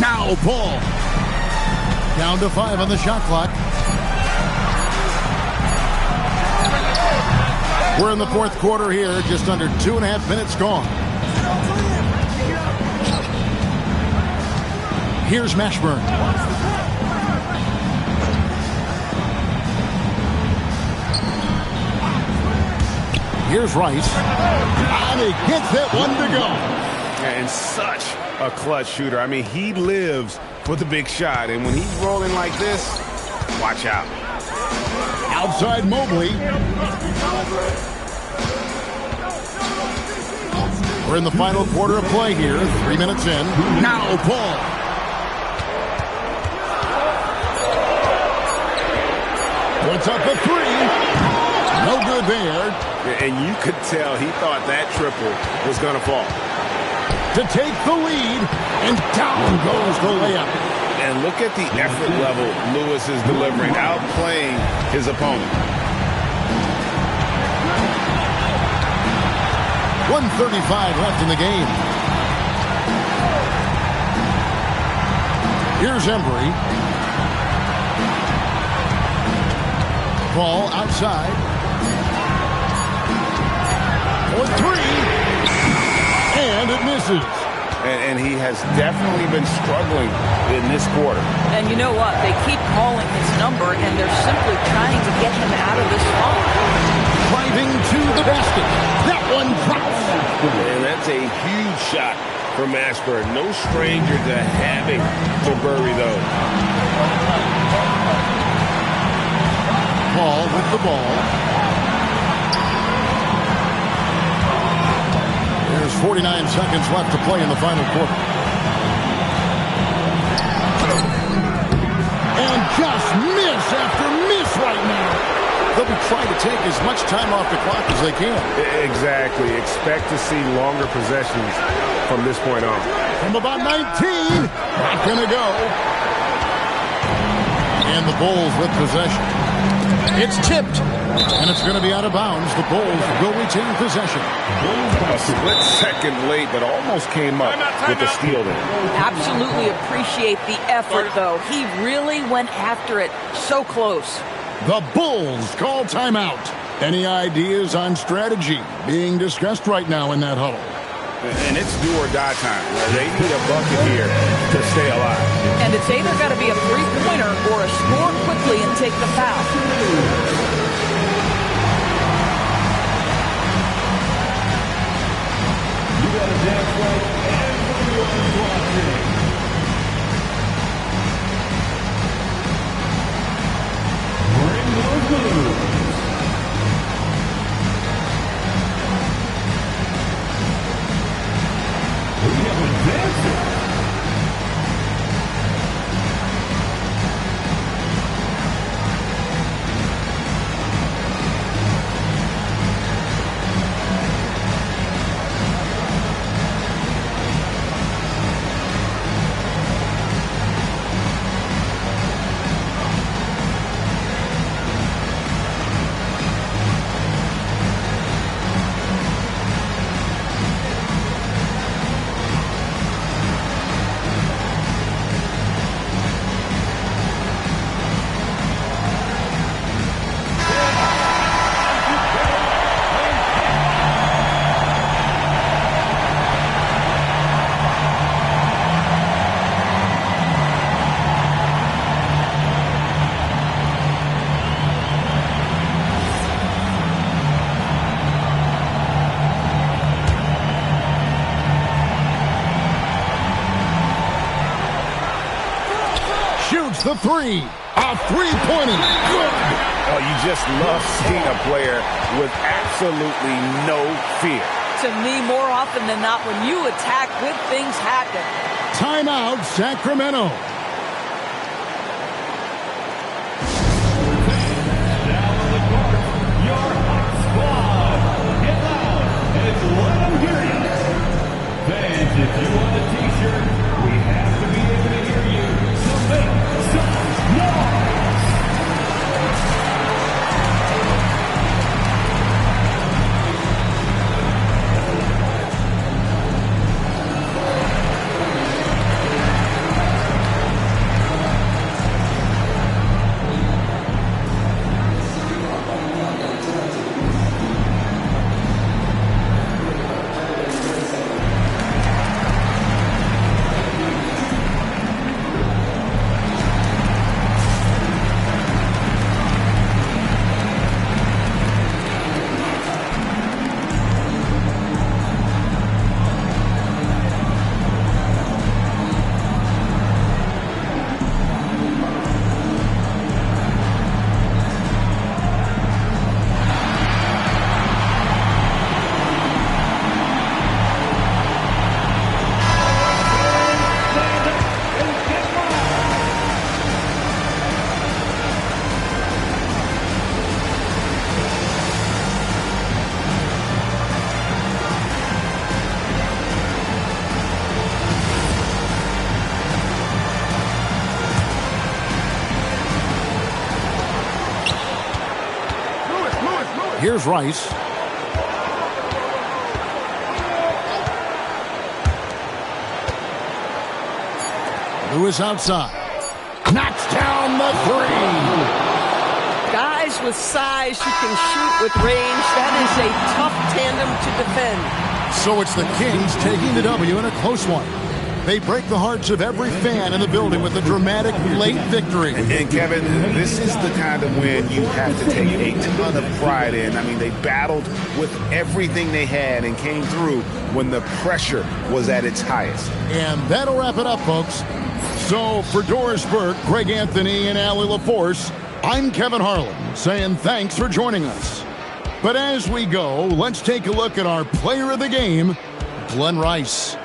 Now Paul. Down to 5 on the shot clock. We're in the fourth quarter here. Just under 2.5 minutes gone. Here's Mashburn. Here's Rice. And he gets that one to go. And such a clutch shooter. I mean, he lives for the big shot, and when he's rolling like this, watch out. Outside Mobley. We're in the final quarter of play here. 3 minutes in. Now Paul. Puts up a three. No good there. And you could tell he thought that triple was going to fall. To take the lead, and down goes the layup. And look at the effort level Lewis is delivering, outplaying his opponent. 1:35 left in the game. Here's Embry. Ball outside. For three. And it misses. And he has definitely been struggling in this quarter. And you know what? They keep calling his number, and they're simply trying to get him out of this spot. Driving to the basket. That one drops. And that's a huge shot for Mashburn. No stranger to having to bury those. Paul with the ball. There's 49 seconds left to play in the final quarter. And just miss after miss right now. They'll be trying to take as much time off the clock as they can. Exactly. Expect to see longer possessions from this point on. From about 19. Not going to go. And the Bulls with possession. It's tipped. And it's going to be out of bounds. The Bulls will retain possession. A split second late, but almost came up with the steal there. Absolutely appreciate the effort, though. He really went after it so close. The Bulls call timeout. Any ideas on strategy being discussed right now in that huddle? And it's do or die time. They need a bucket here to stay alive. And it's either got to be a three-pointer or a score quickly and take the foul. You got to dance like everyone's watching. Bring those moves. We have a dancer. The three. A three-pointer. Good. Oh, you just love seeing a player with absolutely no fear. To me, more often than not, when you attack, good things happen. Timeout, Sacramento. Down on the court, your hot squad. Get loud and let them hear you. Fans, if you want a t-shirt, we have to be able to hear you. So make some noise. Here's Rice. Lewis outside. Knocks down the three. Guys with size who can shoot with range, that is a tough tandem to defend. So it's the Kings taking the W in a close one. They break the hearts of every fan in the building with a dramatic late victory. And Kevin, this is the kind of win you have to take a ton of pride in. I mean, they battled with everything they had and came through when the pressure was at its highest. And that'll wrap it up, folks. So for Doris Burke, Greg Anthony, and Allie LaForce, I'm Kevin Harlan saying thanks for joining us. But as we go, let's take a look at our player of the game, Glenn Rice.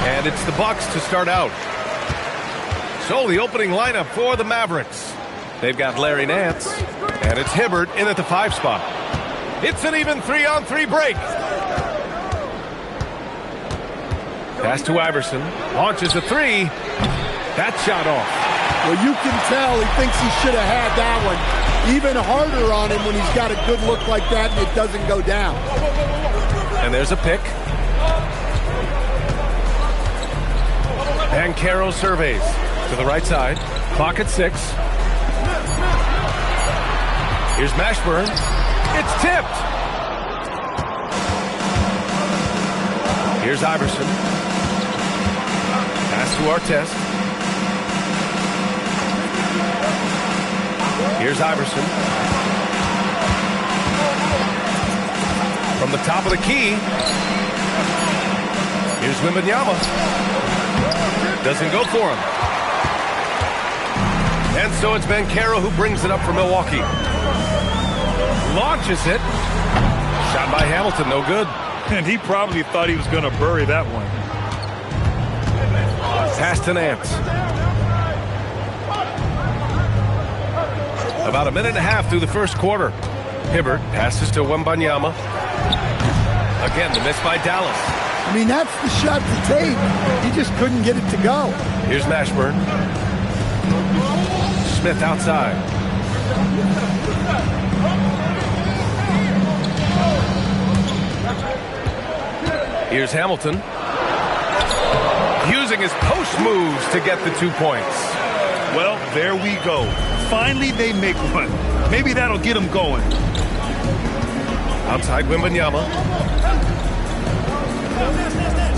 And it's the Bucks to start out. So the opening lineup for the Mavericks. They've got Larry Nance, and it's Hibbert in at the 5 spot. It's an even 3-on-3 break. Pass to Iverson. Launches a 3. That shot off. Well, you can tell he thinks he should have had that one. Even harder on him when he's got a good look like that and it doesn't go down. And there's a pick. Banchero surveys to the right side. Clock at 6. Here's Mashburn. It's tipped. Here's Iverson. Pass to Artest. Here's Iverson. From the top of the key. Here's Wembanyama. Doesn't go for him. And so it's Banchero who brings it up for Milwaukee. Launches it. Shot by Hamilton, no good. And he probably thought he was going to bury that one. Pass to Nance. About a minute and a half through the first quarter. Hibbert passes to Wembanyama. Again, the miss by Dallas. I mean, that's the shot to take. He just couldn't get it to go. Here's Mashburn. Smith outside. Here's Hamilton. Using his post moves to get the 2 points. Well, there we go. Finally, they make one. Maybe that'll get them going. Outside Wembanyama.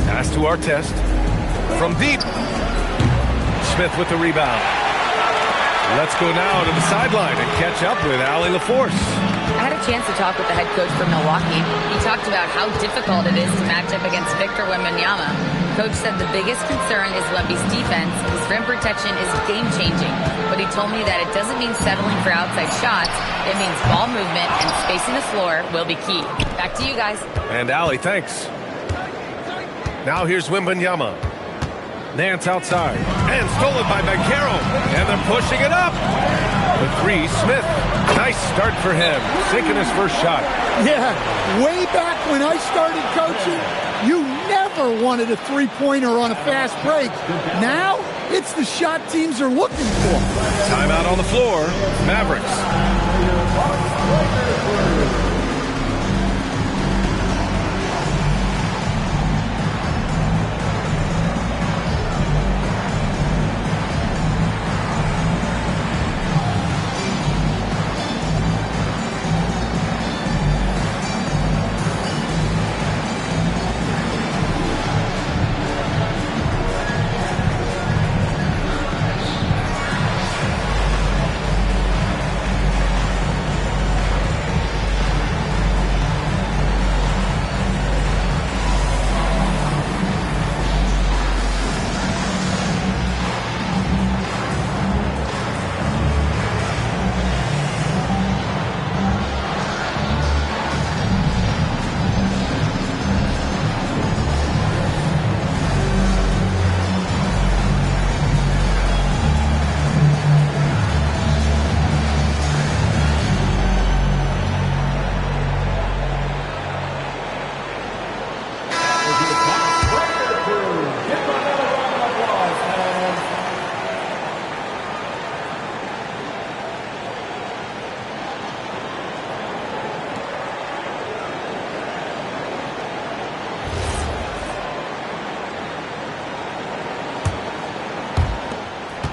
Pass to Artest. From deep. Smith with the rebound. Let's go now to the sideline and catch up with Allie LaForce. I had a chance to talk with the head coach for Milwaukee. He talked about how difficult it is to match up against Victor Wembanyama. Coach said the biggest concern is Wemby's defense. His rim protection is game-changing. But he told me that it doesn't mean settling for outside shots. It means ball movement and spacing the floor will be key. Back to you guys. And Allie, thanks. Now here's Wembanyama. Nance outside. And stolen by Banchero. And they're pushing it up. The three, Smith. Nice start for him. Sinking his first shot. Yeah, way back when I started coaching, you never wanted a three-pointer on a fast break. Now, it's the shot teams are looking for. Timeout on the floor. Mavericks.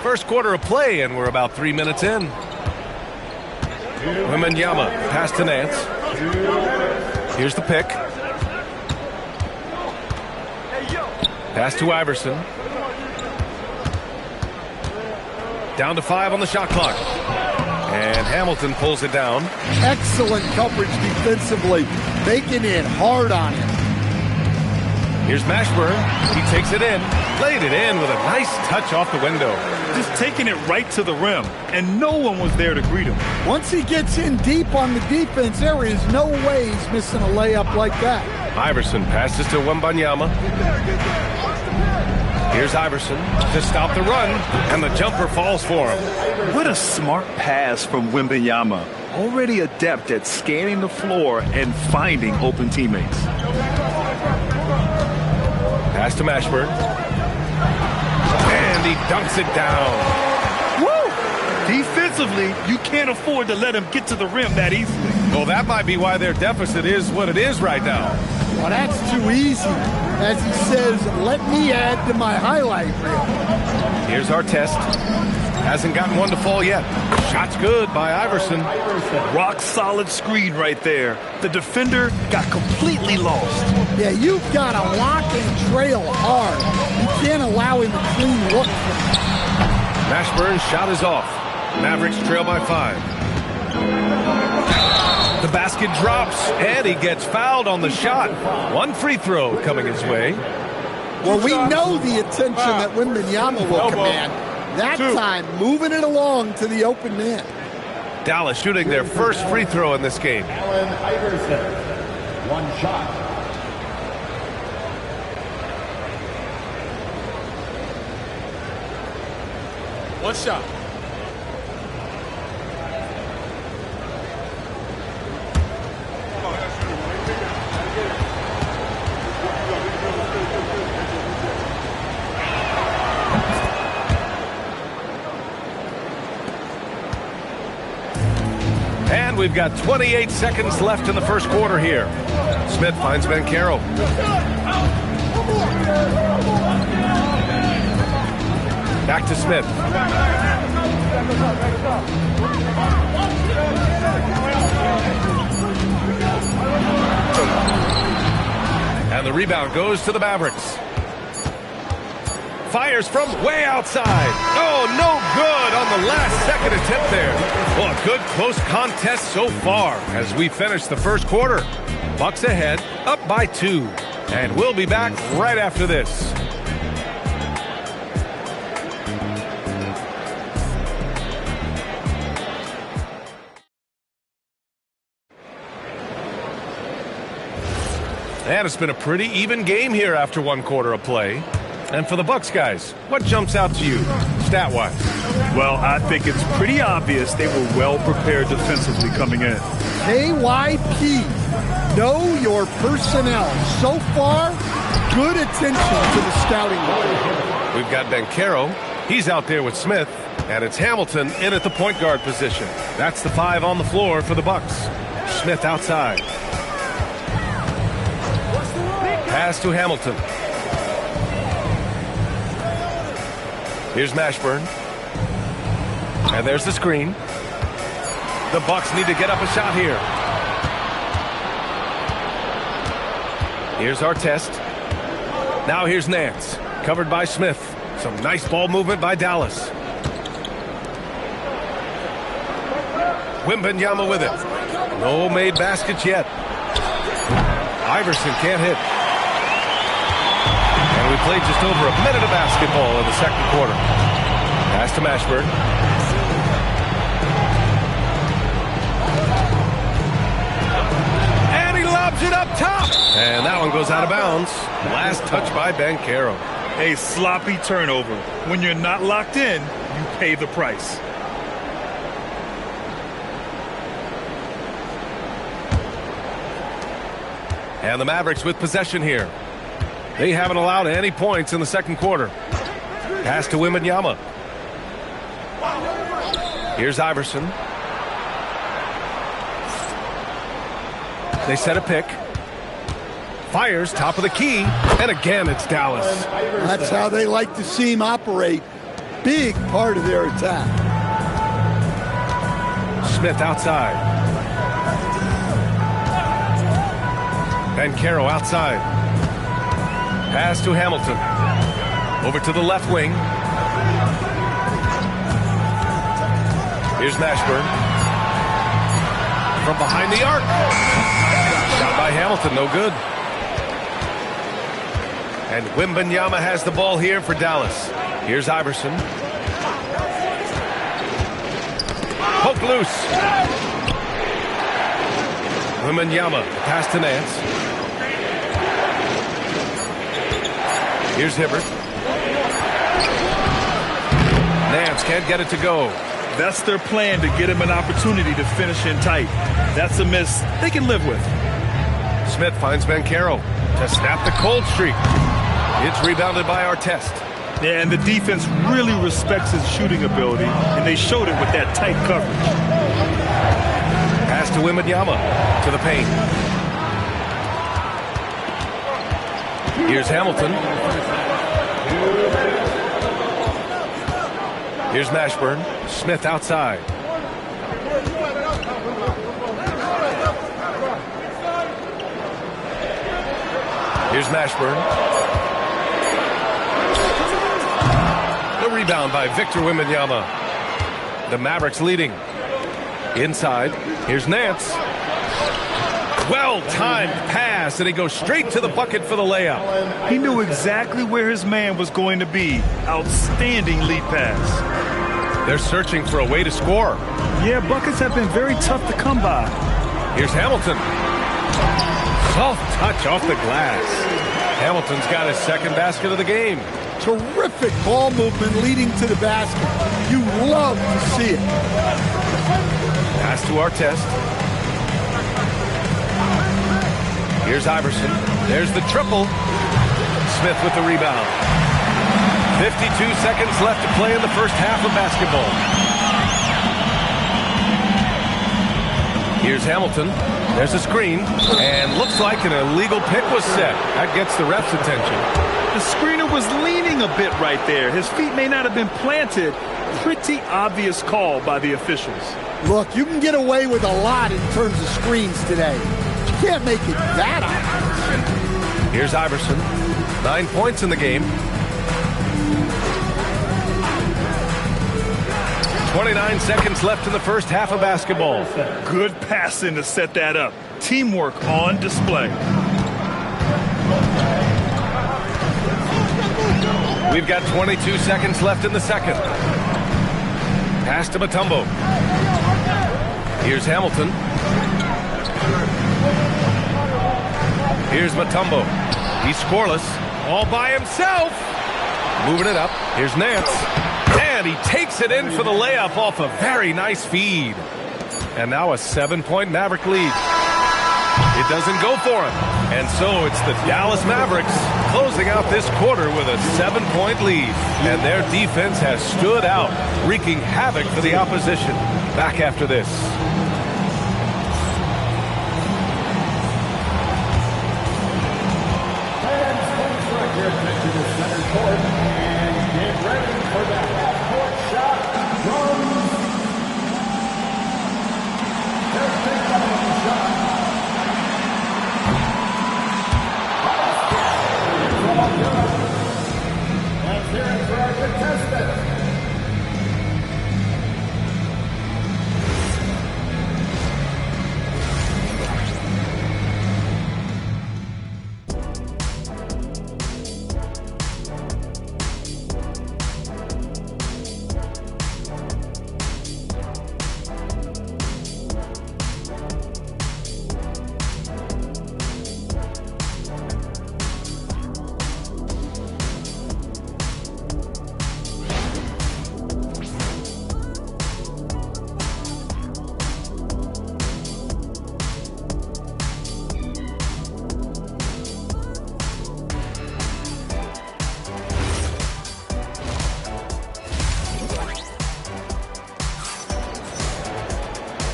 First quarter of play, and we're about 3 minutes in. Wembanyama, pass to Nance. Here's the pick. Pass to Iverson. Down to 5 on the shot clock. And Hamilton pulls it down. Excellent coverage defensively, making it hard on him. Here's Mashburn. He takes it in. Played it in with a nice touch off the window. Just taking it right to the rim, and no one was there to greet him. Once he gets in deep on the defense, there is no way he's missing a layup like that. Iverson passes to Wembanyama. Here's Iverson to stop the run, and the jumper falls for him. What a smart pass from Wembanyama. Already adept at scanning the floor and finding open teammates. Pass to Mashburn. And he dunks it down. Woo! Defensively, you can't afford to let him get to the rim that easily. Well, that might be why their deficit is what it is right now. Well, that's too easy. As he says, let me add to my highlight reel. Here's Artest. Hasn't gotten one to fall yet. Shot's good by Iverson. Rock solid screen right there. The defender got completely lost. Yeah, you've got to lock and trail hard. You can't allow him a clean look. Mashburn's shot is off. Mavericks trail by 5. The basket drops, and he gets fouled on the shot. One free throw coming his way. Well, we know the attention that Wembanyama will command. That time, moving it along to the open man. Dallas shooting their first free throw in this game. Allen Iverson, one shot. One shot. And we've got 28 seconds left in the first quarter here. Smith finds Banchero. Back to Smith. And the rebound goes to the Mavericks. Fires from way outside. Oh, no good on the last second attempt there. Well, a good close contest so far as we finish the first quarter. Bucks ahead, up by 2. And we'll be back right after this. And it's been a pretty even game here after one quarter of play. And for the Bucks guys, what jumps out to you, stat-wise? Well, I think it's pretty obvious they were well prepared defensively coming in. KYP, know your personnel. So far, good attention to the scouting line. We've got Banchero. He's out there with Smith. And it's Hamilton in at the point guard position. That's the 5 on the floor for the Bucks. Smith outside. Pass to Hamilton. Here's Mashburn. And there's the screen. The Bucks need to get up a shot here. Here's Artest. Now here's Nance. Covered by Smith. Some nice ball movement by Dallas. Wembanyama with it. No made baskets yet. Iverson can't hit. We played just over a minute of basketball in the second quarter. Pass to Mashburn. And he lobs it up top. And that one goes out of bounds. Last touch by Banchero. A sloppy turnover. When you're not locked in, you pay the price. And the Mavericks with possession here. They haven't allowed any points in the second quarter. Pass to Wembanyama. Here's Iverson. They set a pick. Fires top of the key. And again, it's Dallas. That's how they like to see him operate. Big part of their attack. Smith outside. Banchero outside. Pass to Hamilton. Over to the left wing. Here's Mashburn. From behind the arc. Shot by Hamilton, no good. And Wembanyama has the ball here for Dallas. Here's Iverson. Poke loose. Wembanyama, pass to Nance. Here's Hibbert. Nance can't get it to go. That's their plan, to get him an opportunity to finish in tight. That's a miss they can live with. Smith finds Banchero to snap the cold streak. It's rebounded by Artest. Yeah, and the defense really respects his shooting ability, and they showed it with that tight coverage. Pass to Wembanyama to the paint. Here's Hamilton. Here's Mashburn. Smith outside. Here's Mashburn. The rebound by Victor Wembanyama. The Mavericks leading. Inside. Here's Nance. Well-timed pass, and he goes straight to the bucket for the layup. He knew exactly where his man was going to be. Outstanding lead pass. They're searching for a way to score. Yeah, buckets have been very tough to come by. Here's Hamilton. Soft touch off the glass. Hamilton's got his second basket of the game. Terrific ball movement leading to the basket. You love to see it. Pass to Artest. Here's Iverson. There's the triple. Smith with the rebound. 52 seconds left to play in the first half of basketball. Here's Hamilton. There's a screen. And looks like an illegal pick was set. That gets the ref's attention. The screener was leaning a bit right there. His feet may not have been planted. Pretty obvious call by the officials. Look, you can get away with a lot in terms of screens today. You can't make it that obvious. Here's Iverson. 9 points in the game. 29 seconds left in the first half of basketball. Good passing to set that up. Teamwork on display. We've got 22 seconds left in the second. Pass to Mutombo. Here's Hamilton. Here's Mutombo. He's scoreless. All by himself. Moving it up. Here's Nance. And he takes it in for the layup off a very nice feed. And now a 7-point Maverick lead. It doesn't go for him. And so it's the Dallas Mavericks closing out this quarter with a 7-point lead. And their defense has stood out, wreaking havoc for the opposition. Back after this.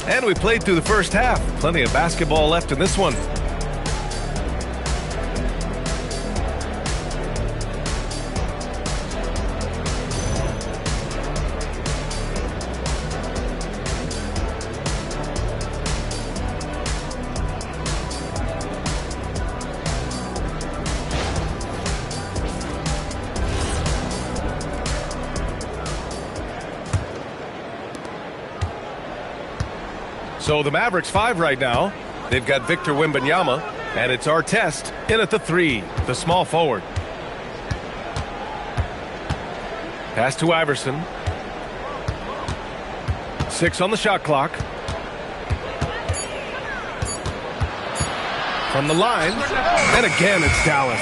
And we played through the first half. Plenty of basketball left in this one. So the Mavericks 5 right now. They've got Victor Wembanyama, and it's Artest in at the 3, the small forward. Pass to Iverson. 6 on the shot clock. From the line, and again it's Dallas.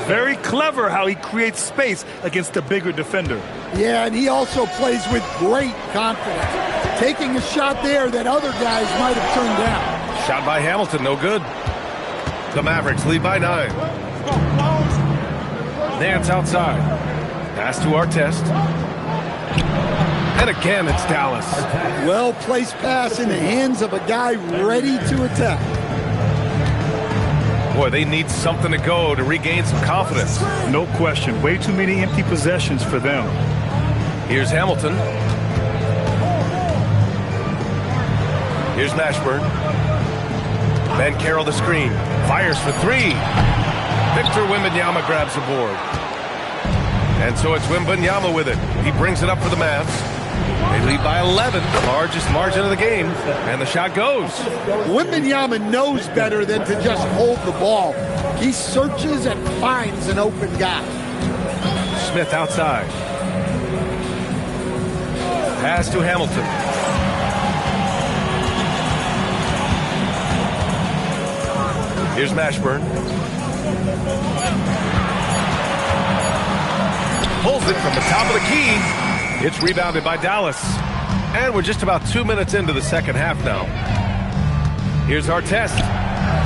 Very clever how he creates space against a bigger defender. Yeah, and he also plays with great confidence. Taking a shot there that other guys might have turned down. Shot by Hamilton, no good. The Mavericks lead by 9. Nance outside. Pass to Artest. And again, it's Dallas. Well-placed pass in the hands of a guy ready to attack. Boy, they need something to go to regain some confidence. No question. Way too many empty possessions for them. Here's Hamilton. Here's Mashburn. Ben Carroll the screen. Fires for 3. Victor Wembanyama grabs the board. And so it's Wembanyama with it. He brings it up for the Mavs. They lead by 11, the largest margin of the game. And the shot goes. Wembanyama knows better than to just hold the ball. He searches and finds an open guy. Smith outside. Pass to Hamilton. Here's Mashburn. pulls it from the top of the key. It's rebounded by Dallas. And we're just about 2 minutes into the second half now. Here's Artest.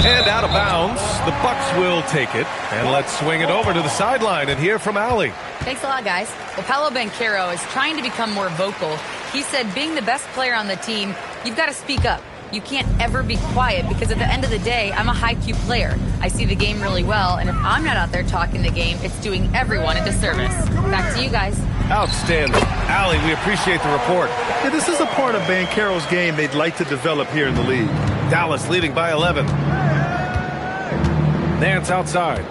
And out of bounds. The Bucks will take it. And let's swing it over to the sideline and hear from Allie. Thanks a lot, guys. Well, Paolo Banchero is trying to become more vocal. He said being the best player on the team, you've got to speak up. You can't ever be quiet because at the end of the day, I'm a high-Q player. I see the game really well, and if I'm not out there talking the game, it's doing everyone a disservice. Back to you guys. Outstanding. Allie, we appreciate the report. Yeah, this is a part of Banchero's game they'd like to develop here in the league. Dallas leading by 11. Nance outside.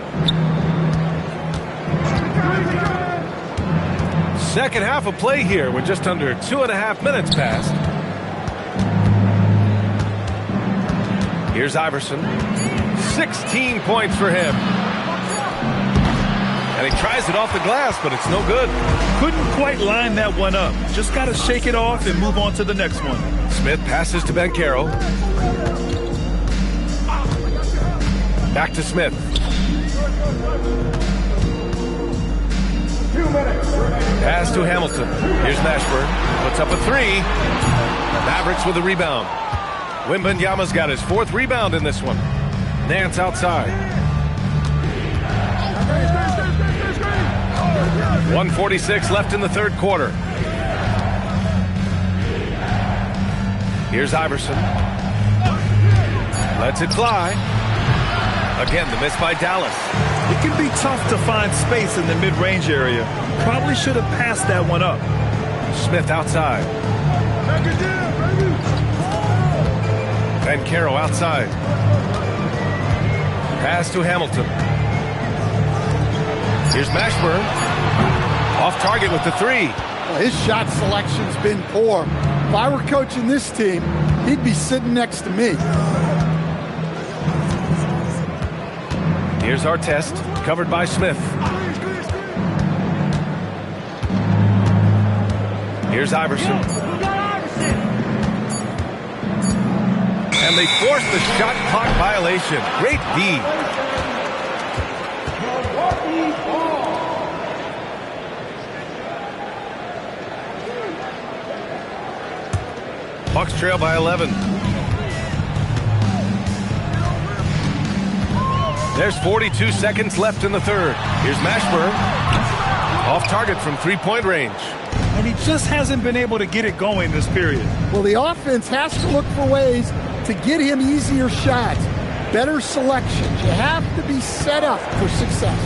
Second half of play here with just under 2.5 minutes passed. Here's Iverson. 16 points for him. And he tries it off the glass, but it's no good. Couldn't quite line that one up. Just got to shake it off and move on to the next one. Smith passes to Banchero. Back to Smith. 2 minutes. Pass to Hamilton. Here's Mashburn. Puts up a three. Mavericks with a rebound. Wembanyama's got his 4th rebound in this one. Nance outside. 1:46 left in the third quarter. Here's Iverson. Lets it fly. Again, the miss by Dallas. It can be tough to find space in the mid-range area. Probably should have passed that one up. Smith outside. Banchero outside. Pass to Hamilton. Here's Mashburn. Off target with the three. Well, his shot selection's been poor. If I were coaching this team, he'd be sitting next to me. Here's Artest, covered by Smith. Here's Iverson. And they force the shot clock violation. Great D. Bucks trail by 11. There's 42 seconds left in the third. Here's Mashburn. Off target from three-point range. And he just hasn't been able to get it going this period. Well, the offense has to look for ways to get him easier shots, better selections. You have to be set up for success.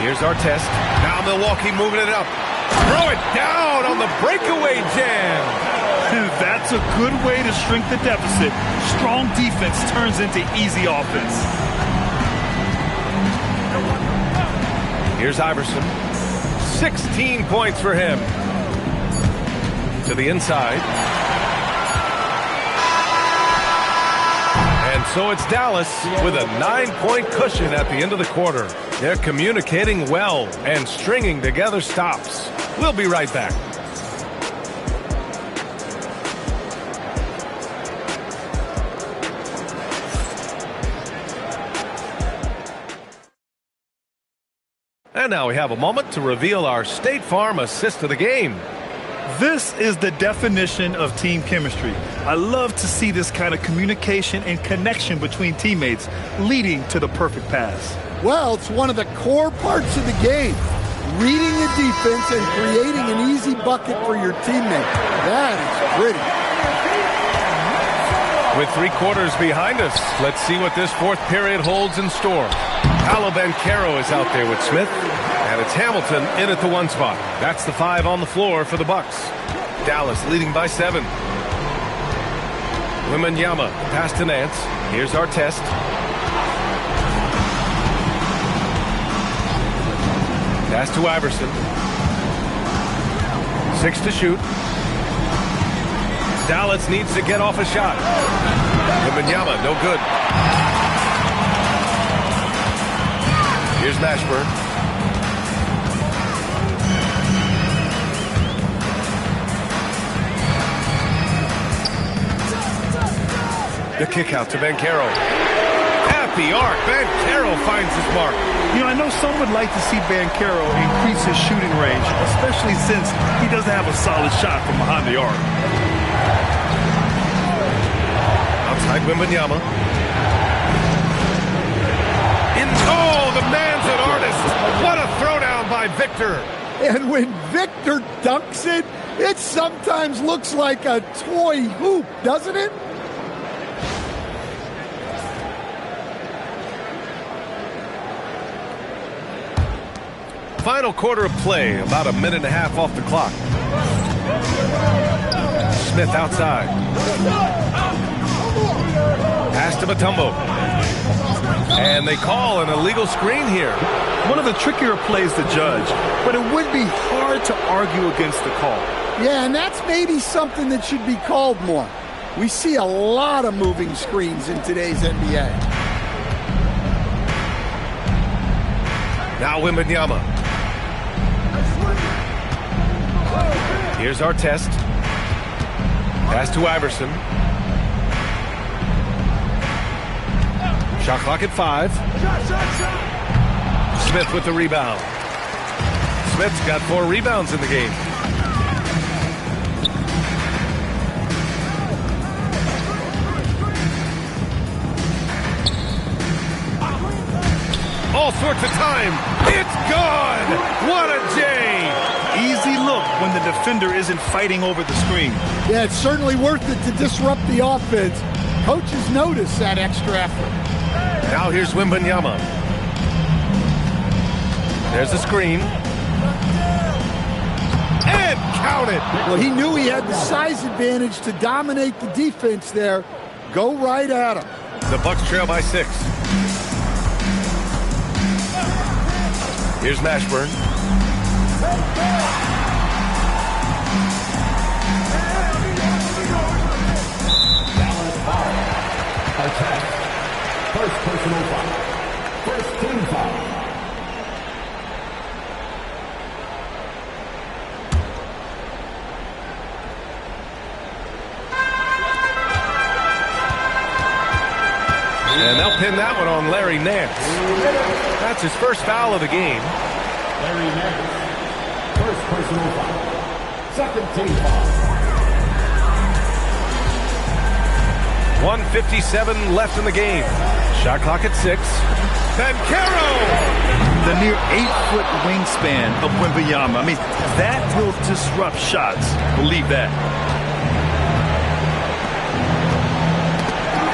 Here's Artest. Now Milwaukee moving it up. Throw it down on the breakaway jam. That's a good way to shrink the deficit. Strong defense turns into easy offense. Here's Iverson. 16 points for him. To the inside. And so it's Dallas with a 9-point cushion at the end of the quarter. They're communicating well and stringing together stops. We'll be right back. And now we have a moment to reveal our State Farm assist of the game. This is the definition of team chemistry. I love to see this kind of communication and connection between teammates leading to the perfect pass. Well, it's one of the core parts of the game. Reading the defense and creating an easy bucket for your teammate. That is pretty. With 3 quarters behind us, let's see what this fourth period holds in store. Paolo Banchero is out there with Smith, and it's Hamilton in at the 1 spot. That's the 5 on the floor for the Bucks. Dallas leading by 7. Wembanyama pass to Nance. Here's Artest. Pass to Iverson. 6 to shoot. Dallas needs to get off a shot. Wembanyama, no good. Here's Mashburn. The kick out to Banchero. At the arc. Banchero finds his mark. You know, I know some would like to see Banchero increase his shooting range, especially since he doesn't have a solid shot from behind the arc. Outside Wembanyama. Oh, the man's an artist. What a throwdown by Victor. And when Victor dunks it, it sometimes looks like a toy hoop, doesn't it? Final quarter of play, about a minute and a half off the clock. Smith outside. Pass to Mutombo. And they call an illegal screen here. One of the trickier plays to judge, but it would be hard to argue against the call. Yeah, and that's maybe something that should be called more. We see a lot of moving screens in today's NBA. Now Wembanyama. Here's our test. Pass to Iverson. Shot clock at 5. Smith with the rebound. Smith's got 4 rebounds in the game. All sorts of time. It's gone. What a J. Easy look when the defender isn't fighting over the screen. Yeah, it's certainly worth it to disrupt the offense. Coaches notice that extra effort. Now here's Wembanyama. There's the screen. And count it. Well, he knew he had the size advantage to dominate the defense there. Go right at him. The Bucks trail by 6. Here's Mashburn. Attack. First personal foul. First team foul. And they'll pin that one on Larry Nance. That's his first foul of the game. Larry Nance. First personal foul. Second team foul. 1:57 left in the game. Shot clock at 6. Banchero! The near 8-foot wingspan of Wembanyama. I mean, that will disrupt shots. Believe that.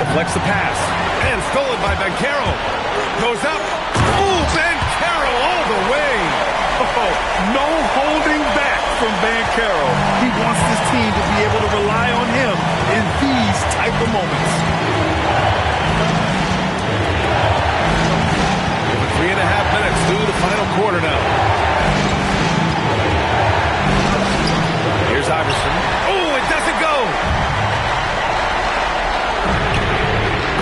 Deflects the pass. And stolen by Banchero. Goes up. Ooh, Banchero all the way. Oh, no holding back from Banchero. He wants this team to be able to rely on him in these type of moments. 3.5 minutes through the final quarter now. Here's Iverson. Oh, it doesn't go.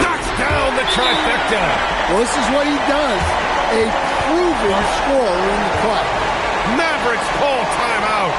Knocks down the trifecta. Well, this is what he does. A proven scorer in the club. Mavericks call timeout.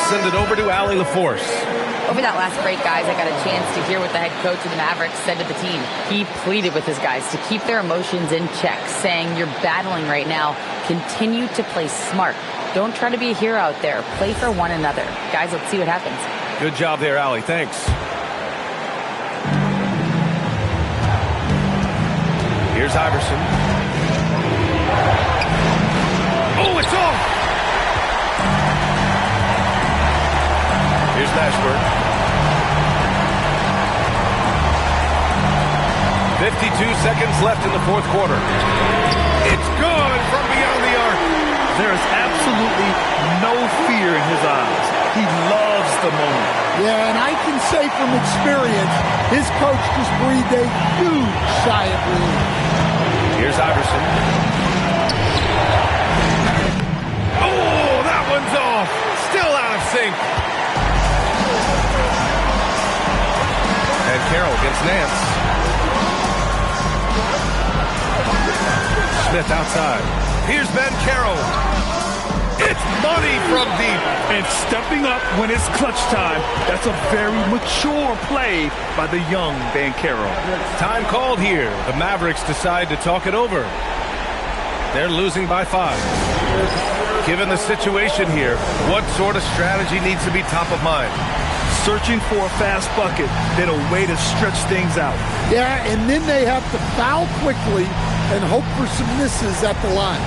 Send it over to Allie LaForce. Over that last break, guys, I got a chance to hear what the head coach of the Mavericks said to the team. He pleaded with his guys to keep their emotions in check, saying, "You're battling right now. Continue to play smart. Don't try to be a hero out there. Play for one another." Guys, let's see what happens. Good job there, Allie. Thanks. Here's Iverson. Oh, it's off! Here's Mashburn. 52 seconds left in the fourth quarter. It's good from beyond the arc. There is absolutely no fear in his eyes. He loves the moment. Yeah, and I can say from experience, his coach just breathed a huge sigh of relief. Here's Iverson. Oh, that one's off. Still out of sync. And Carroll against Nance. Smith outside. Here's Ben Carroll. It's money from deep. And stepping up when it's clutch time. That's a very mature play by the young Ben Carroll. Time called here. The Mavericks decide to talk it over. They're losing by 5. Given the situation here, what sort of strategy needs to be top of mind? Searching for a fast bucket, then a way to stretch things out. Yeah, and then they have to foul quickly and hope for some misses at the line.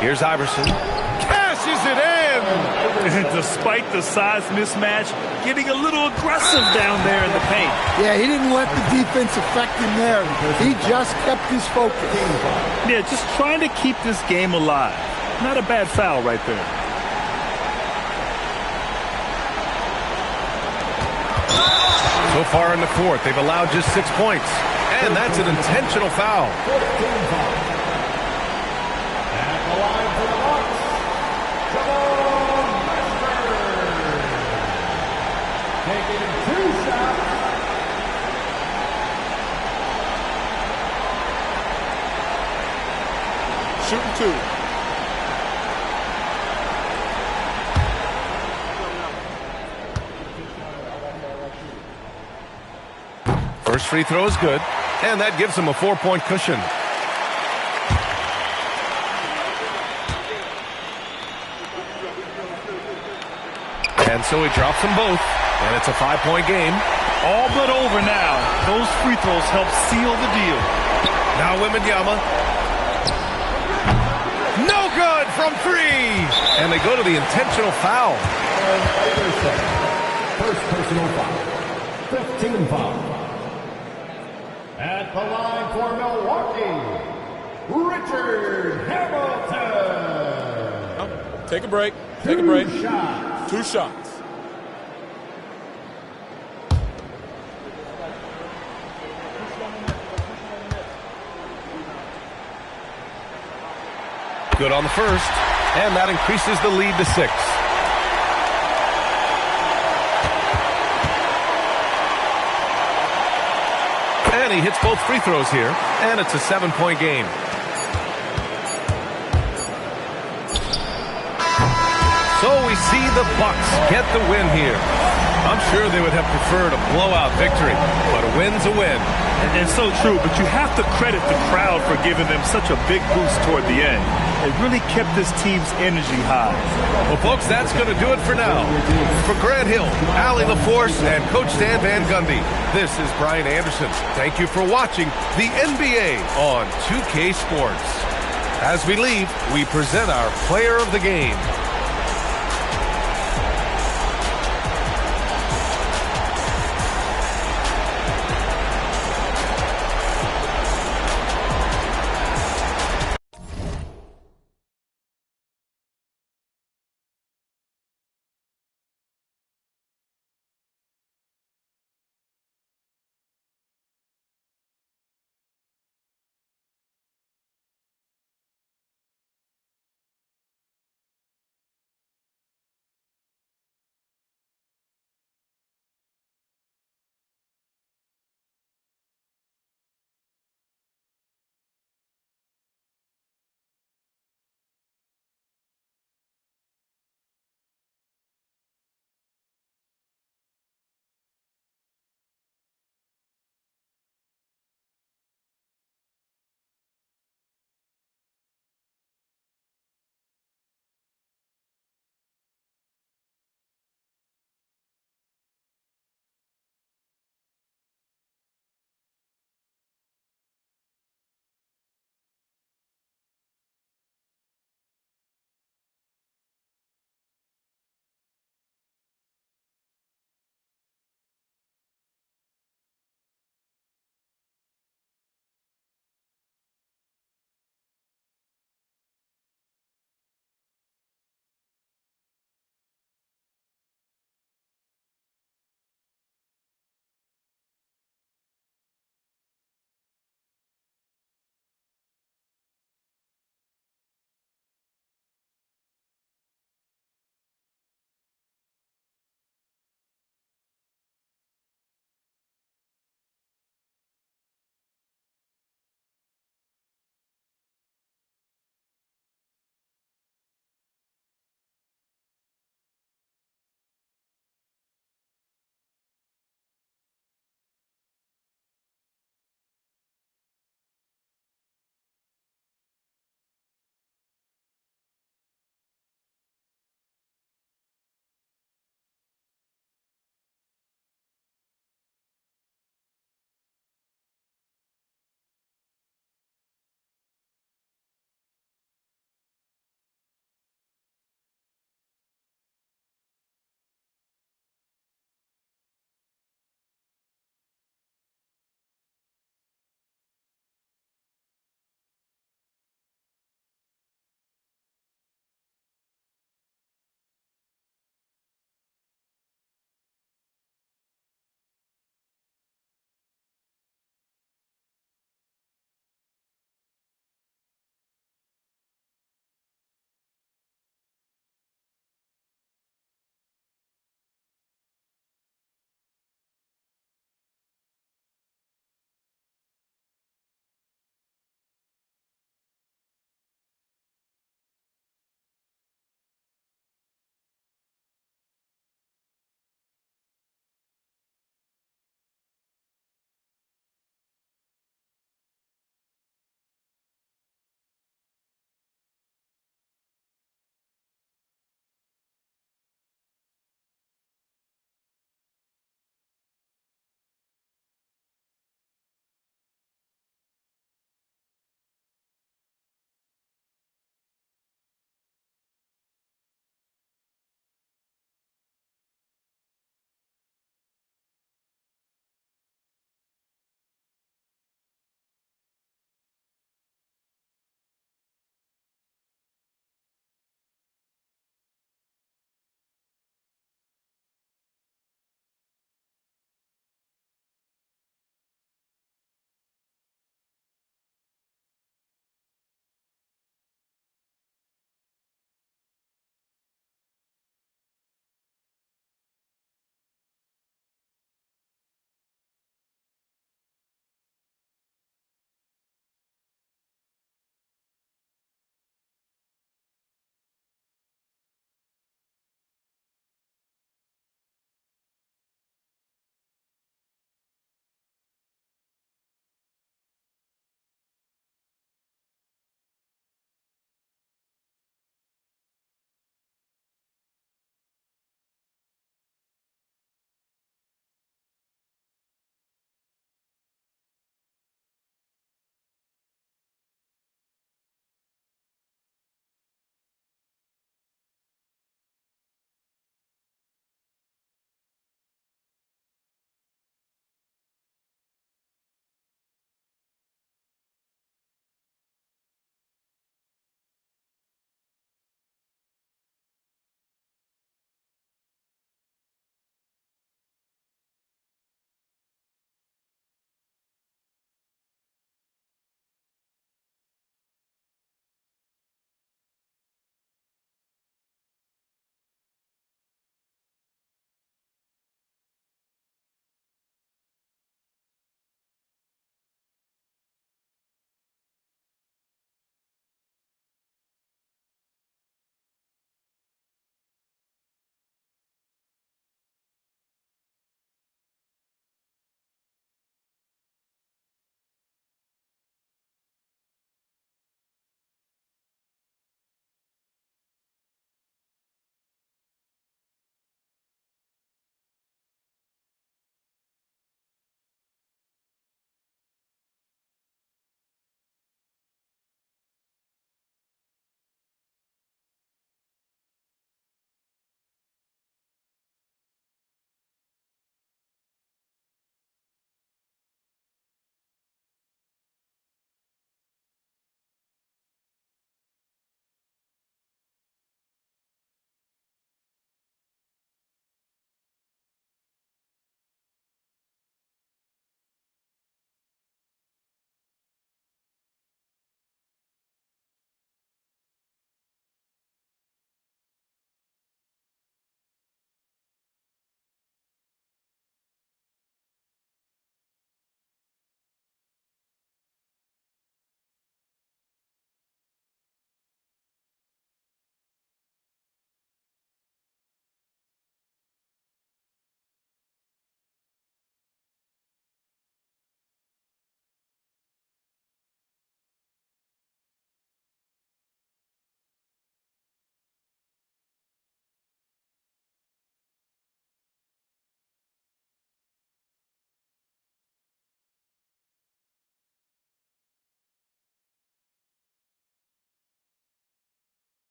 Here's Iverson. Cashes it in! And despite the size mismatch, getting a little aggressive down there in the paint. Yeah, he didn't let the defense affect him there. He just kept his focus. Yeah, just trying to keep this game alive. Not a bad foul right there. So far in the fourth, they've allowed just 6 points. And that's an intentional foul. Shooting 2. First free throw is good, and that gives him a 4-point cushion. And so he drops them both, and it's a 5-point game. All but over now. Those free throws help seal the deal. Now Wembanyama. No good from 3! And they go to the intentional foul. First personal foul. 15 foul. At the line for Milwaukee, Richard Hamilton. Take a break. Take a break. 2 shots. Good on the first, and that increases the lead to 6. And he hits both free throws here, and it's a 7-point game. So we see the Bucks get the win here. I'm sure they would have preferred a blowout victory, but a win's a win. And so true, but you have to credit the crowd for giving them such a big boost toward the end. It really kept this team's energy high. Well, folks, that's going to do it for now. For Grant Hill, Allie LaForce, and Coach Dan Van Gundy, this is Brian Anderson. Thank you for watching the NBA on 2K Sports. As we leave, we present our player of the game.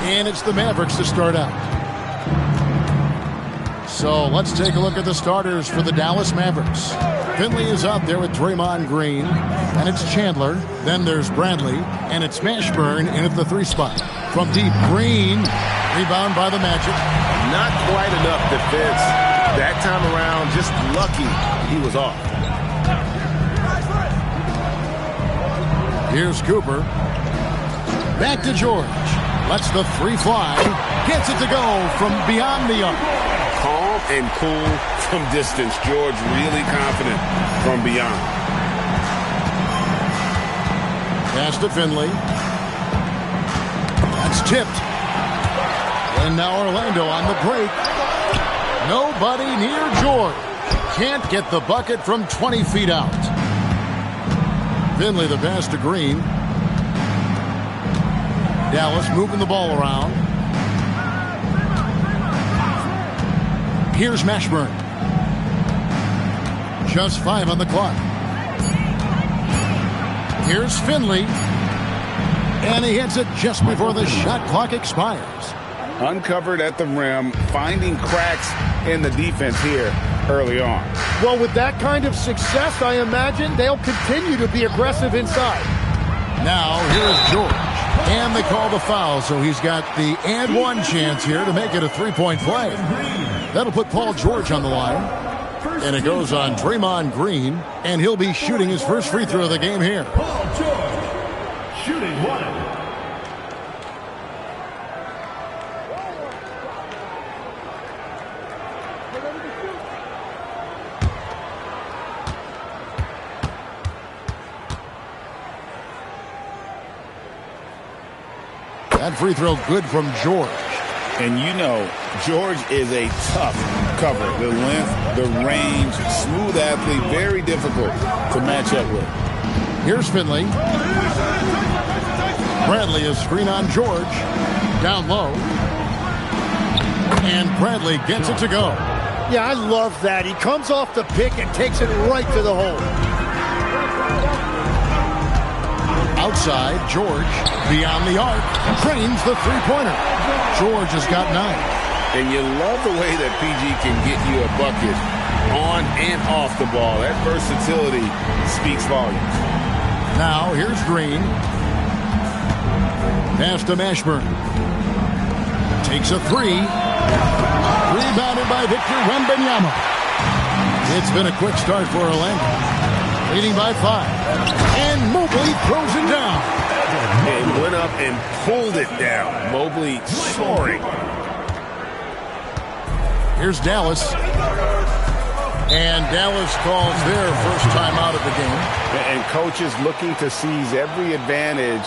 And it's the Mavericks to start out. So let's take a look at the starters for the Dallas Mavericks. Finley is out there with Draymond Green, and it's Chandler. Then there's Bradley, and it's Mashburn in at the 3 spot. From deep, Green, rebound by the Magic. Not quite enough defense that time around. Just lucky he was off. Here's Cooper. Back to George. Lets the 3 fly. Gets it to go from beyond the arc. Calm and cool from distance. George really confident from beyond. Pass to Finley. That's tipped. And now Orlando on the break. Nobody near George. Can't get the bucket from 20 feet out. Finley the pass to Green. Dallas moving the ball around. Here's Mashburn. Just 5 on the clock. Here's Finley. And he hits it just before the shot clock expires. Uncovered at the rim, finding cracks in the defense here early on. Well, with that kind of success, I imagine they'll continue to be aggressive inside. Now, here's George. And they call the foul, so he's got the and 1 chance here to make it a 3-point play. That'll put Paul George on the line. And it goes on Draymond Green, and he'll be shooting his first free throw of the game here. Paul George, shooting 1. That free throw good from George. And you know, George is a tough cover. The length, the range, smooth athlete, very difficult to match up with. Here's Finley. Bradley is screen on George. Down low. And Bradley gets it to go. Yeah, I love that. He comes off the pick and takes it right to the hole. Outside, George, beyond the arc, trains the three-pointer. George has got 9. And you love the way that PG can get you a bucket on and off the ball. That versatility speaks volumes. Now, here's Green. Pass to Mashburn. Takes a 3. Rebounded by Victor Wembanyama. It's been a quick start for Orlando. Leading by 5. And Mobley throws it down. And went up and pulled it down. Mobley soaring. Here's Dallas. And Dallas calls their first time out of the game. And coaches looking to seize every advantage,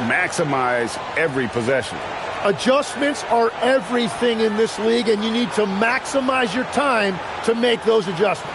maximize every possession. Adjustments are everything in this league, and you need to maximize your time to make those adjustments.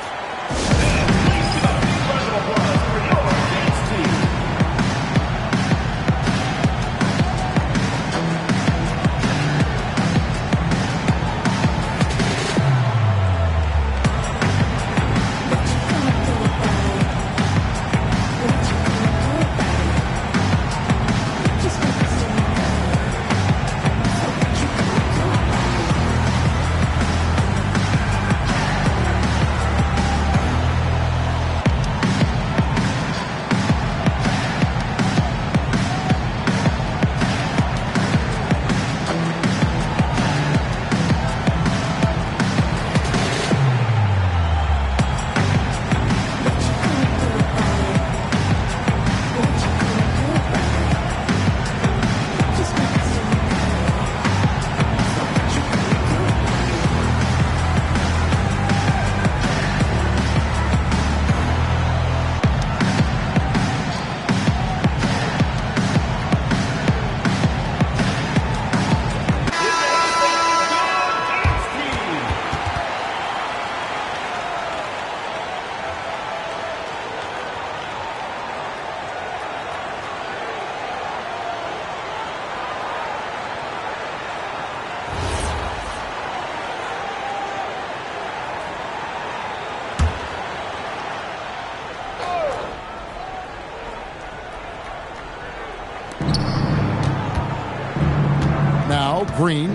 Now Green.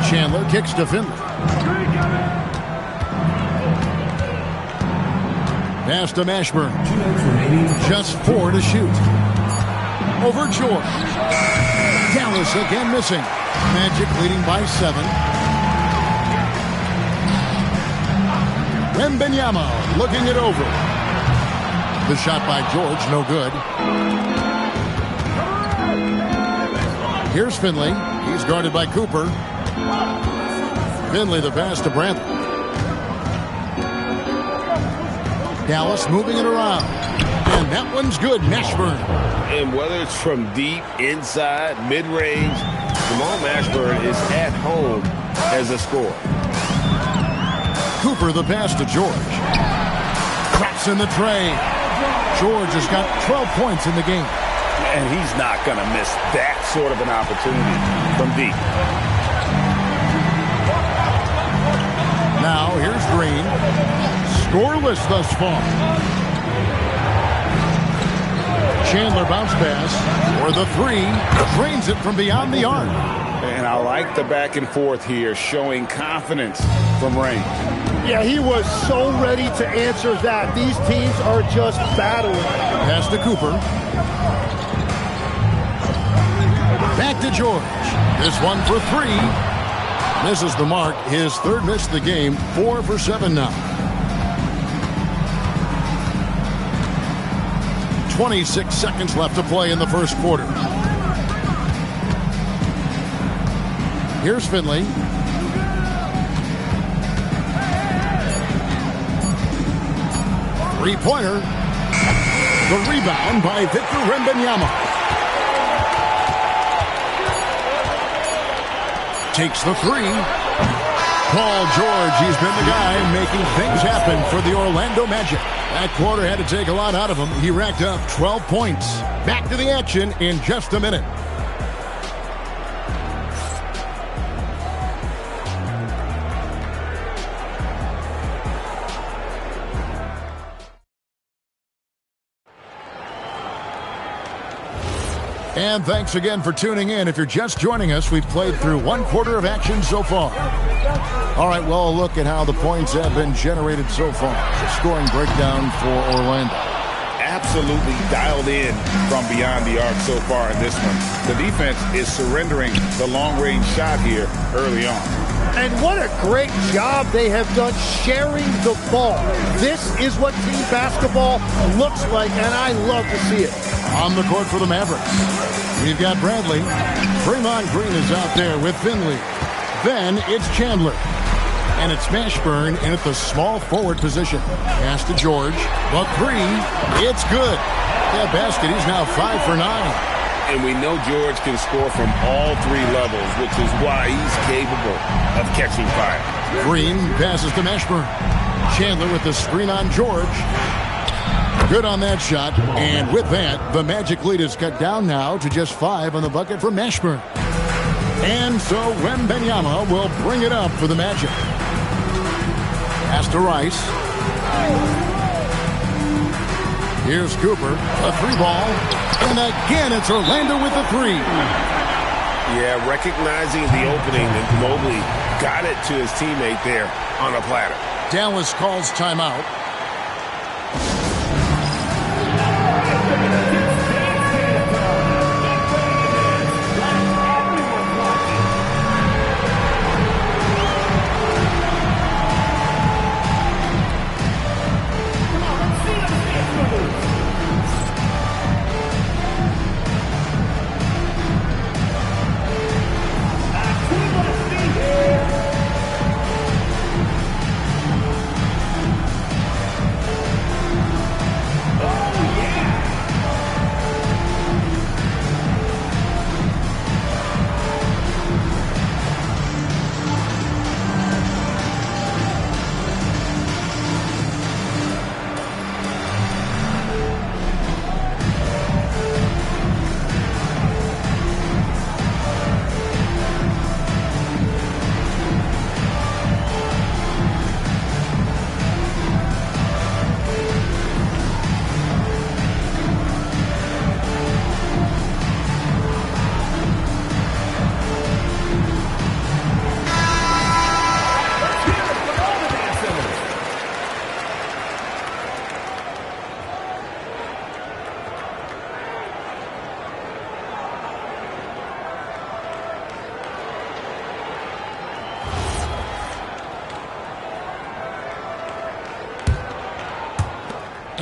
Chandler kicks to Finley. Pass to Mashburn. Just 4 to shoot. Over George. Dallas again missing. Magic leading by 7. Wembanyama looking it over. The shot by George, no good. Here's Finley. He's guarded by Cooper. Finley the pass to Brantley. Dallas moving it around. And that one's good. Mashburn. And whether it's from deep, inside, mid-range, Jamal Mashburn is at home as a scorer. Cooper the pass to George. Cracks in the tray. George has got 12 points in the game. And he's not going to miss that sort of an opportunity from deep. Now here's Green. Scoreless thus far. Chandler bounce pass for the 3. Drains it from beyond the arc. And I like the back and forth here, showing confidence from range. Yeah, he was so ready to answer that. These teams are just battling. Pass to Cooper. Back to George. This one for 3. Misses the mark. His 3rd miss of the game. 4 for 7 now. 26 seconds left to play in the first quarter. Here's Finley. Three-pointer. The rebound by Victor Wembanyama. Takes the 3. Paul George, he's been the guy making things happen for the Orlando Magic. That quarter had to take a lot out of him. He racked up 12 points. Back to the action in just a minute. And thanks again for tuning in. If you're just joining us, we've played through 1 quarter of action so far. All right, well, a look at how the points have been generated so far. The scoring breakdown for Orlando. Absolutely dialed in from beyond the arc so far in this one. The defense is surrendering the long-range shot here early on. And what a great job they have done sharing the ball. This is what team basketball looks like, and I love to see it. On the court for the Mavericks, we've got Bradley. Draymond Green is out there with Finley. Then it's Chandler. And it's Mashburn in at the small forward position. Pass to George. The 3. It's good. That basket, he's now 5 for 9. And we know George can score from all 3 levels, which is why he's capable of catching fire. Green passes to Mashburn. Chandler with the screen on George. Good on that shot. And with that, the Magic lead is cut down now to just 5 on the bucket from Mashburn. And so Wembanyama will bring it up for the Magic. Pass to Rice. Here's Cooper. A 3-ball. And again, it's Orlando with the 3. Yeah, recognizing the opening, and Mobley got it to his teammate there on a platter. Dallas calls timeout.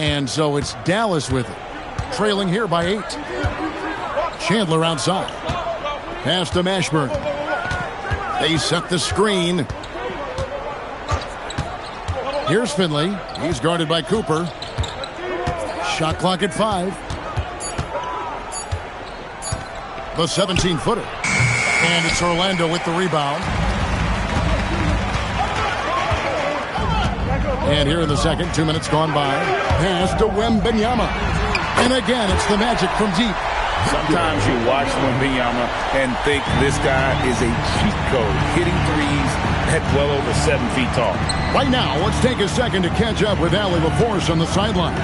And so it's Dallas with it, trailing here by 8. Chandler outside. Pass to Mashburn. They set the screen. Here's Finley. He's guarded by Cooper. Shot clock at 5. The 17-footer. And it's Orlando with the rebound. And here in the second, 2 minutes gone by. Pass to Wembanyama. And again, it's the Magic from deep. Sometimes you watch Wembanyama and think this guy is a cheat code, hitting threes at well over 7 feet tall. Right now, let's take a second to catch up with Allie LaForce on the sideline.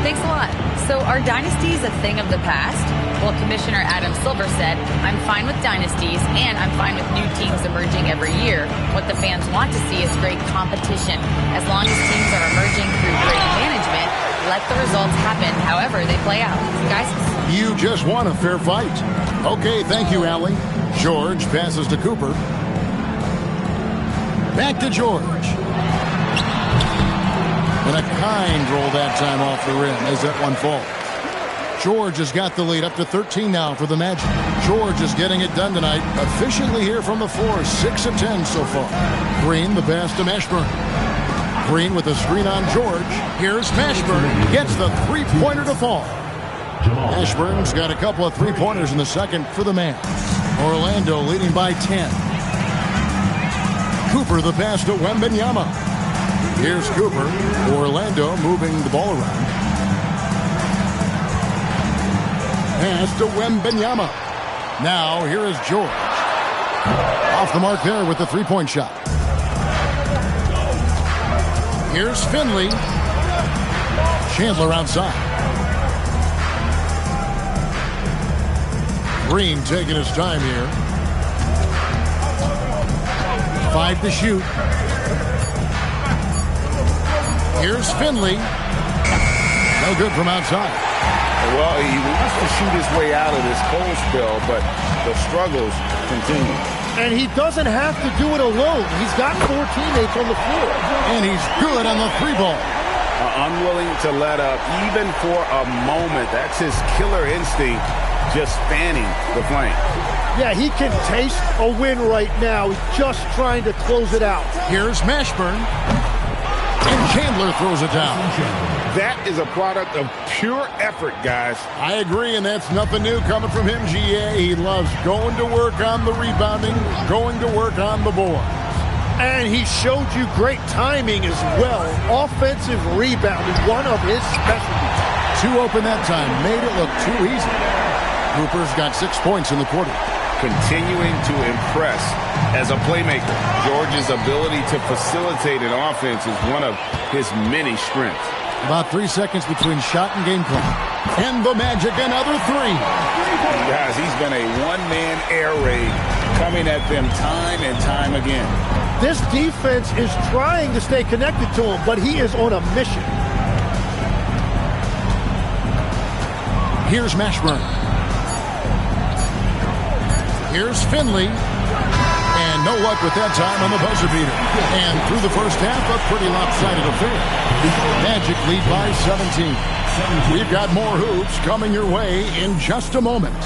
Thanks a lot. So are dynasties a thing of the past? Well, Commissioner Adam Silver said, I'm fine with dynasties and I'm fine with new teams emerging every year. What the fans want to see is great competition. As long as teams are emerging through great management, let the results happen however they play out. Guys? You just won a fair fight. Okay, thank you, Allie. George passes to Cooper. Back to George. And a kind roll that time off the rim as that one falls. George has got the lead up to 13 now for the Magic. George is getting it done tonight efficiently here from the floor. 6 of 10 so far. Green, the pass to Mashburn. Green with a screen on George. Here's Mashburn. Gets the three-pointer to fall. Mashburn's got a couple of three-pointers in the second for the man. Orlando leading by 10. Cooper the pass to Wembanyama. Here's Cooper. Orlando moving the ball around. Pass to Wembanyama. Now here is George. Off the mark there with the three-point shot. Here's Finley. Chandler outside. Green taking his time here. 5 to shoot. Here's Finley. No good from outside. Well, he wants to shoot his way out of this cold spell, but the struggles continue. And he doesn't have to do it alone. He's got 4 teammates on the floor. And he's good on the three ball. Unwilling to let up even for a moment. That's his killer instinct, just fanning the flame. Yeah, he can taste a win right now. He's just trying to close it out. Here's Mashburn. And Chandler throws it down. That is a product of pure effort, guys. I agree, and that's nothing new coming from him, GA. He loves going to work on the rebounding, going to work on the board. And he showed you great timing as well. Offensive rebounding, one of his specialties. 2 open that time, made it look too easy. Cooper's got 6 points in the quarter. Continuing to impress as a playmaker. George's ability to facilitate an offense is one of his many strengths. About 3 seconds between shot and game clock. And the Magic, another 3. Guys, he's been a one-man air raid coming at them time and time again. This defense is trying to stay connected to him, but he is on a mission. Here's Mashburn. Here's Finley. And no luck with that time on the buzzer beater. And through the first half, a pretty lopsided affair. Magic lead by 17. We've got more hoops coming your way in just a moment.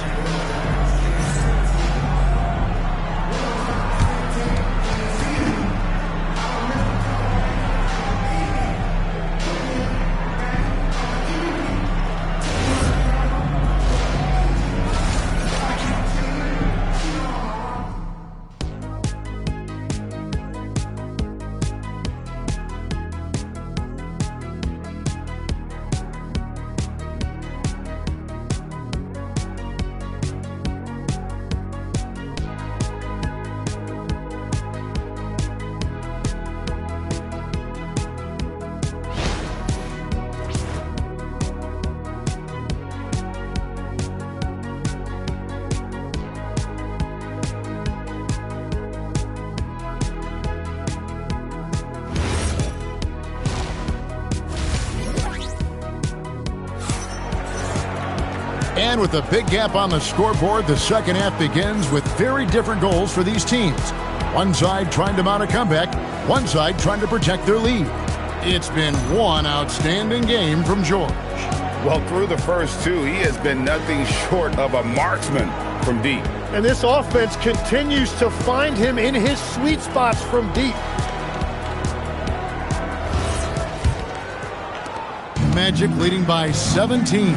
And with a big gap on the scoreboard, the second half begins with very different goals for these teams. One side trying to mount a comeback, one side trying to protect their lead. It's been one outstanding game from George. Well, through the first two, he has been nothing short of a marksman from deep. And this offense continues to find him in his sweet spots from deep. Magic leading by 17.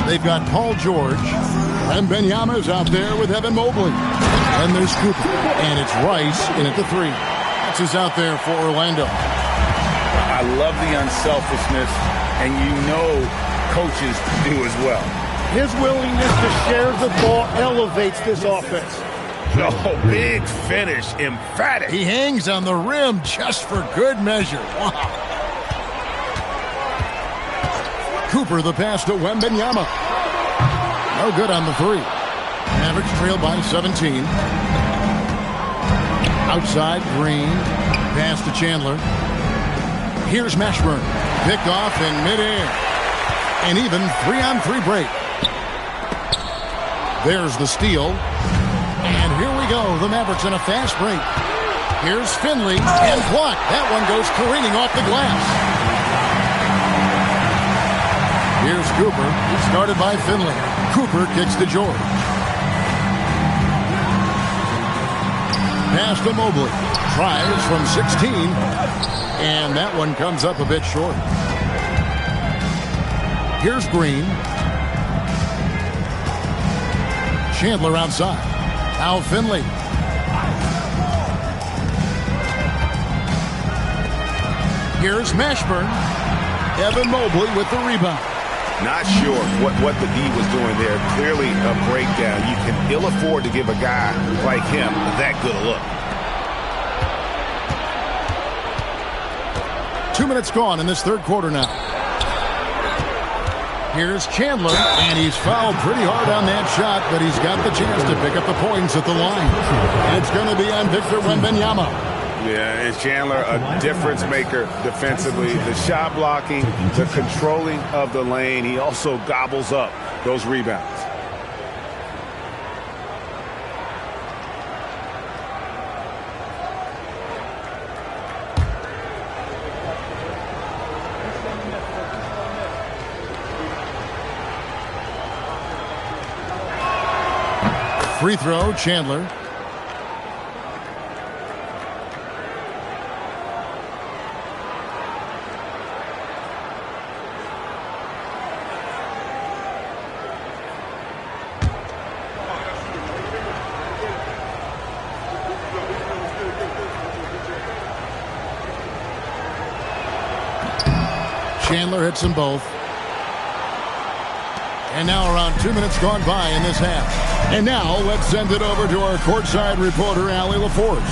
They've got Paul George. And Wembanyama's out there with Evan Mobley. And there's Cooper. And it's Rice in at the 3. That's who's out there for Orlando. I love the unselfishness, and you know coaches do as well. His willingness to share the ball elevates this offense. Oh, big finish, emphatic. He hangs on the rim just for good measure. Wow. Cooper the pass to Wembanyama. No good on the 3. Mavericks trail by 17. Outside, Green. Pass to Chandler. Here's Mashburn. Picked off in midair. An even 3-on-3 break. There's the steal. And here we go. The Mavericks in a fast break. Here's Finley. And blocked. That one goes careening off the glass. Here's Cooper. Started by Finley. Cooper kicks to George. Pass to Mobley. Tries from 16. And that one comes up a bit short. Here's Green. Chandler outside. Now Finley. Here's Mashburn. Evan Mobley with the rebound. Not sure what the D was doing there. Clearly a breakdown. You can ill afford to give a guy like him that good a look. 2 minutes gone in this third quarter now. Here's Chandler, and he's fouled pretty hard on that shot, but he's got the chance to pick up the points at the line. And it's going to be on Victor Wembanyama. Yeah, and Chandler, a difference maker defensively. The shot blocking, the controlling of the lane. He also gobbles up those rebounds. Free throw, Chandler. Chandler hits them both. And now around 2 minutes gone by in this half. And now let's send it over to our courtside reporter, Allie LaForce.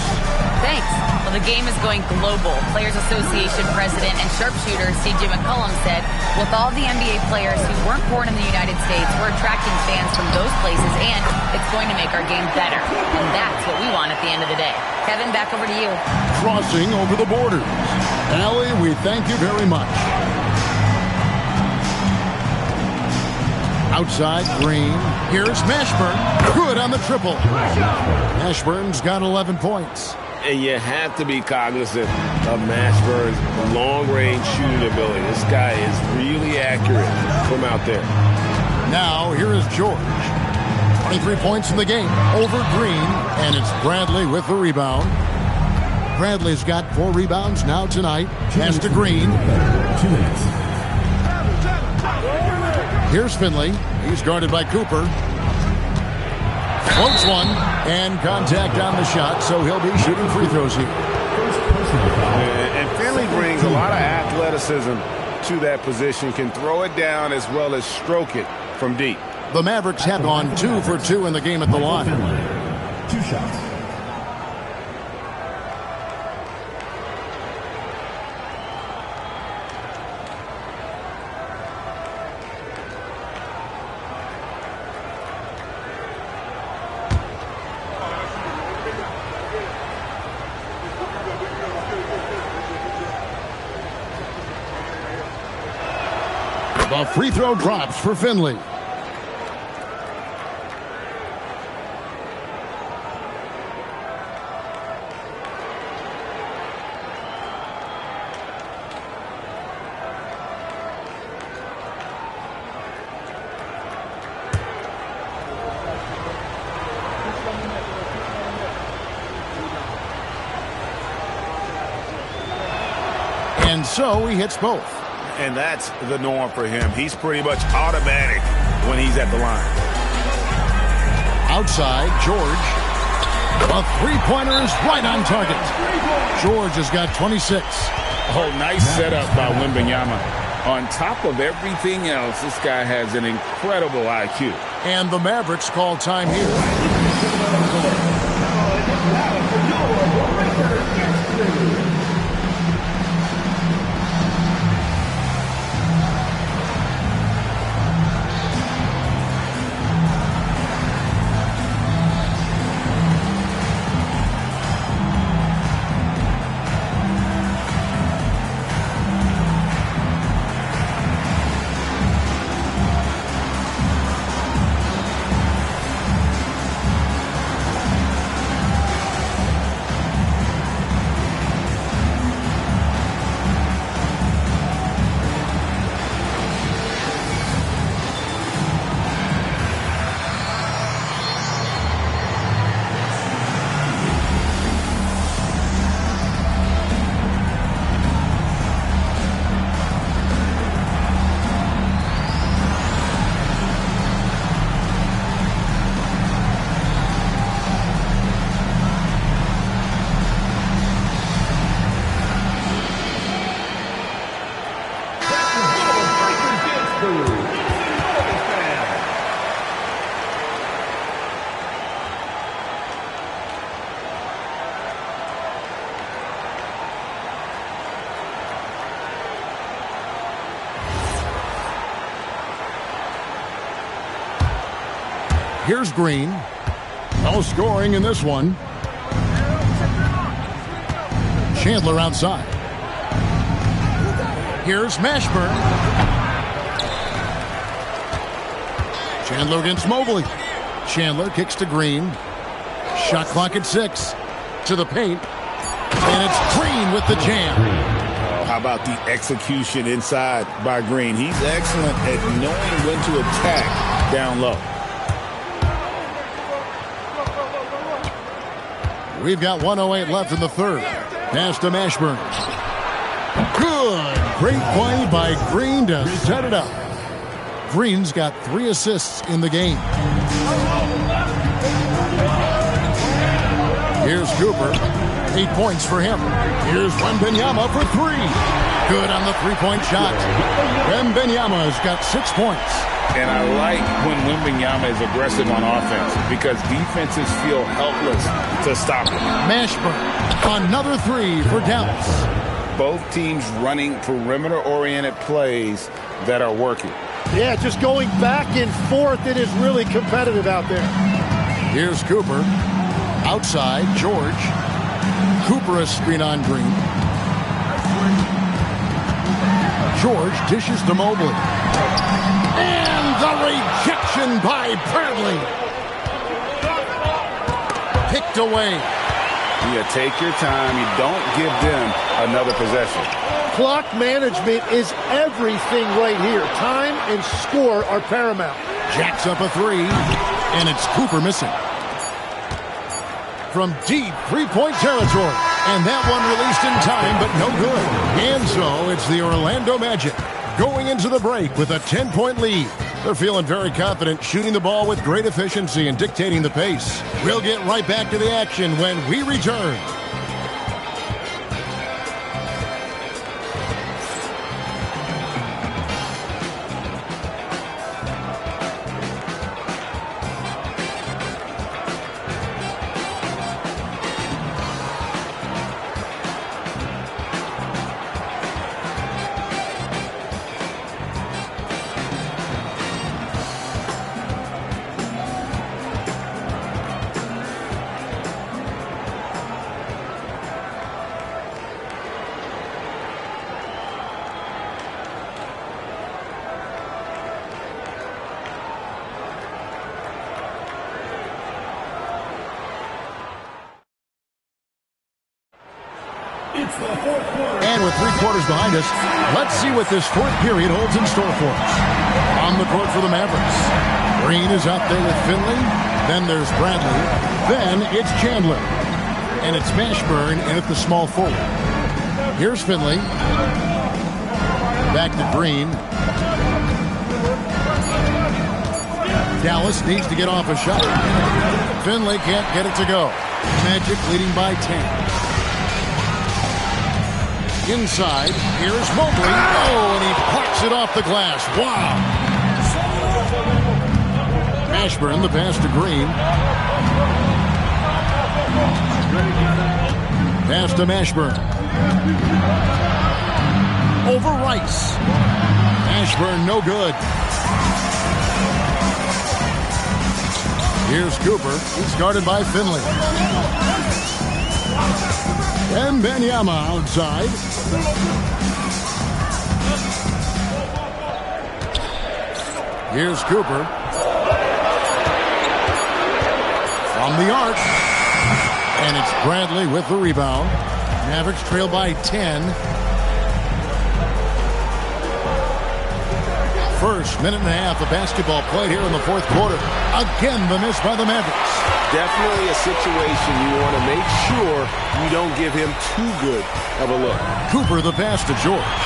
Thanks. Well, the game is going global. Players Association President and sharpshooter C.J. McCollum said, with all the NBA players who weren't born in the United States, we're attracting fans from those places, and it's going to make our game better. And that's what we want at the end of the day. Kevin, back over to you. Crossing over the borders. Allie, we thank you very much. Outside, Green. Here's Mashburn. Good on the triple. Mashburn's got 11 points. And you have to be cognizant of Mashburn's long-range shooting ability. This guy is really accurate from out there. Now, here is George. 23 points in the game over Green, and it's Bradley with the rebound. Bradley's got 4 rebounds now tonight. Pass to Green. 2 minutes. Here's Finley. He's guarded by Cooper. Floats one, and contact on the shot, so he'll be shooting free throws here. And Finley brings a lot of athleticism to that position, can throw it down as well as stroke it from deep. The Mavericks have gone 2 for 2 in the game at the line. 2 shots. The free throw drops for Finley. And so he hits both. And that's the norm for him. He's pretty much automatic when he's at the line. Outside, George. A three-pointer is right on target. George has got 26. Oh, nice setup by Wembanyama. On top of everything else, this guy has an incredible IQ. And the Mavericks call time here. Here's Green. No scoring in this one. Chandler outside. Here's Mashburn. Chandler against Mobley. Chandler kicks to Green. Shot clock at 6. To the paint. And it's Green with the jam. How about the execution inside by Green? He's excellent at knowing when to attack down low. We've got 1:08 left in the third. Pass to Mashburn. Good. Great play by Green to set it up. Green's got 3 assists in the game. Here's Cooper. 8 points for him. Here's Wembanyama for 3. Good on the three-point shot. Wembanyama's got 6 points. And I like when Wembanyama is aggressive on offense because defenses feel helpless to stop him. Mashburn, another 3 for Dallas. Both teams running perimeter-oriented plays that are working. Yeah, just going back and forth. It is really competitive out there. Here's Cooper. Outside, George. Cooper a screen on Green. George dishes to Mobley. And the rejection by Bradley. Picked away. You take your time. You don't give them another possession. Clock management is everything right here. Time and score are paramount. Jacks up a 3, and it's Cooper missing. From deep three-point territory. And that one released in time, but no good. And so it's the Orlando Magic going into the break with a 10-point lead. They're feeling very confident, shooting the ball with great efficiency and dictating the pace. We'll get right back to the action when we return. And with 3 quarters behind us, let's see what this fourth period holds in store for us. On the court for the Mavericks, Green is out there with Finley. Then there's Bradley. Then it's Chandler. And it's Mashburn in at the small forward. Here's Finley. Back to Green. Dallas needs to get off a shot. Finley can't get it to go. Magic leading by 10. Inside, here's Mobley. Oh, and he pops it off the glass. Wow. Mashburn, the pass to Green. Pass to Mashburn. Over Rice. Mashburn, no good. Here's Cooper. He's guarded by Finley. And Wembanyama outside. Here's Cooper. From the arc. And it's Bradley with the rebound. Mavericks trail by 10. First minute and a half of basketball played here in the fourth quarter. Again, the miss by the Mavericks. Definitely a situation you want to make sure you don't give him too good of a look. Cooper the pass to George.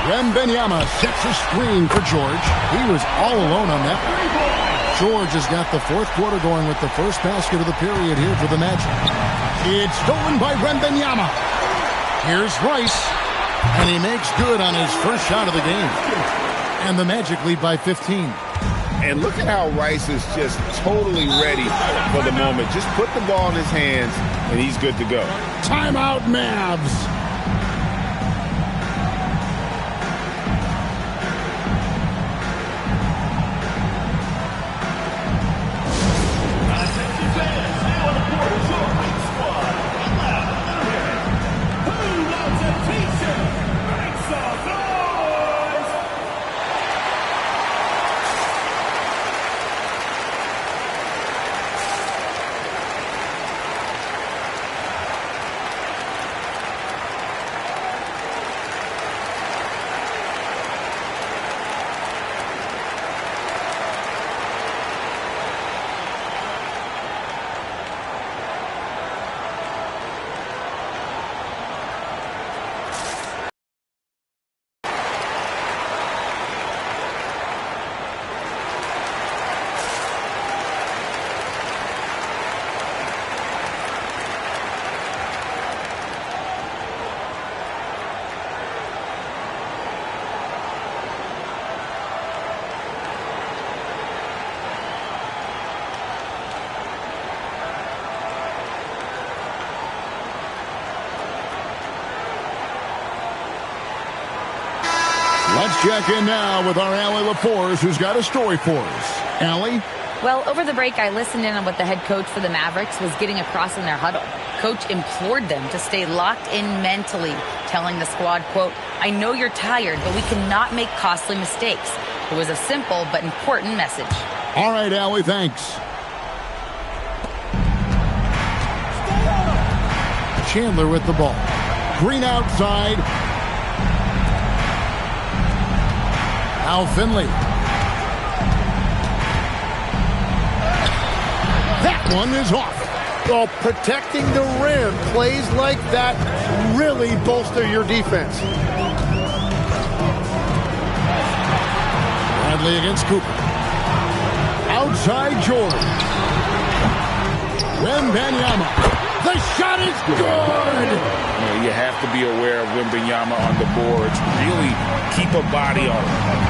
Wembanyama sets a screen for George. He was all alone on that one. George has got the fourth quarter going with the first basket of the period here for the Magic. It's stolen by Wembanyama. Here's Rice. And he makes good on his first shot of the game. And the Magic lead by 15. And look at how Rice is just totally ready for the moment. Just put the ball in his hands, and he's good to go. Timeout, Mavs. Let's check in now with our Allie LaForce, who's got a story for us. Allie? Well, over the break, I listened in on what the head coach for the Mavericks was getting across in their huddle. Coach implored them to stay locked in mentally, telling the squad, quote, "I know you're tired, but we cannot make costly mistakes." It was a simple but important message. All right, Allie, thanks. Chandler with the ball. Green outside. Now Finley. That one is off. Well, protecting the rim, plays like that really bolster your defense. Bradley against Cooper. Outside Jordan. Wembanyama. The shot is good. You have to be aware of Wembanyama on the boards. Really keep a body on him.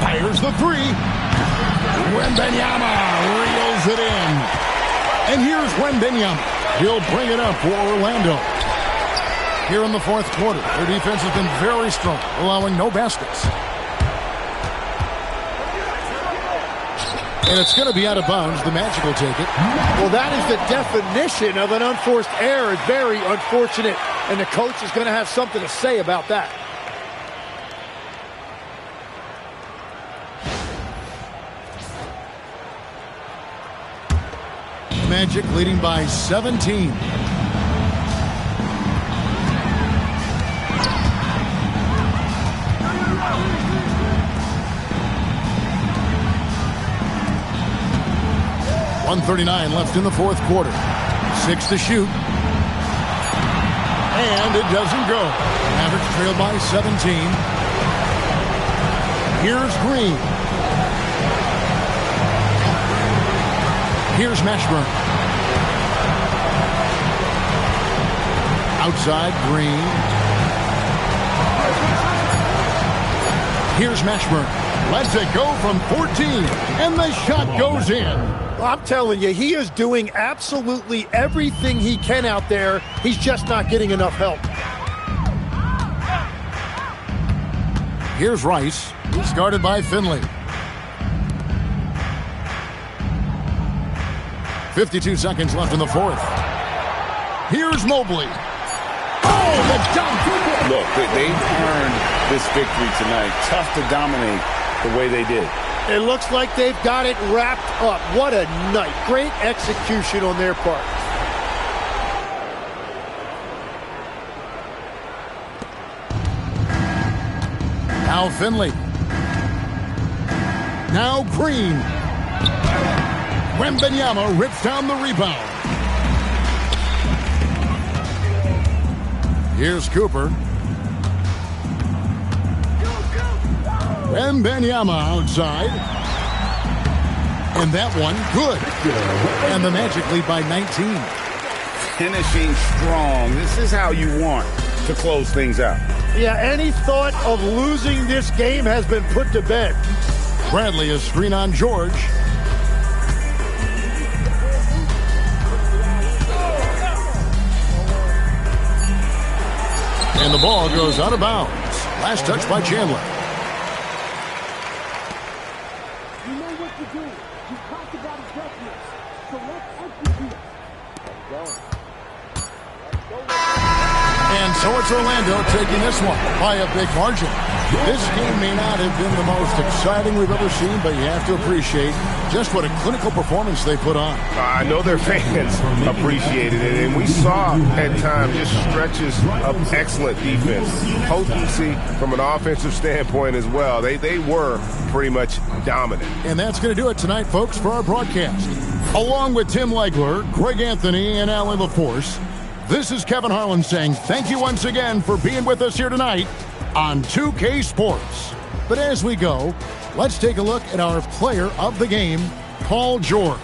Fires the three. Wembanyama reels it in. And here's Wembanyama. He'll bring it up for Orlando. Here in the fourth quarter, their defense has been very strong, allowing no baskets. And it's going to be out of bounds. The Magic will take it. Well, that is the definition of an unforced error. It's very unfortunate. And the coach is going to have something to say about that. Magic leading by 17. .139 left in the fourth quarter. 6 to shoot. And it doesn't go. Mavericks trailed by 17. Here's Green. Here's Mashburn. Outside, Green. Here's Mashburn. Lets it go from 14. And the shot goes in. I'm telling you, he is doing absolutely everything he can out there. He's just not getting enough help. Here's Rice. He's guarded by Finley. 52 seconds left in the fourth. Here's Mobley. Oh, the dunk! Look, they've earned this victory tonight. Tough to dominate the way they did. It looks like they've got it wrapped up. What a night. Great execution on their part. Now Finley. Now Green. Wembanyama rips down the rebound. Here's Cooper. Wembanyama outside. And that one, good. And the Magic lead by 19. Finishing strong. This is how you want to close things out. Yeah, any thought of losing this game has been put to bed. Bradley is screen on George. And the ball goes out of bounds. Last touch by Chandler. You know what to do. You talked about adjustments. So let's execute. And so it's Orlando taking this one by a big margin. This game may not have been the most exciting we've ever seen, but you have to appreciate just what a clinical performance they put on. I know their fans appreciated it, and we saw at times just stretches of excellent defense, potency from an offensive standpoint as well. They were pretty much dominant. And that's going to do it tonight, folks, for our broadcast. Along with Tim Legler, Greg Anthony, and Alan LaForce, this is Kevin Harlan saying thank you once again for being with us here tonight on 2K Sports. But as we go, let's take a look at our player of the game, Paul George.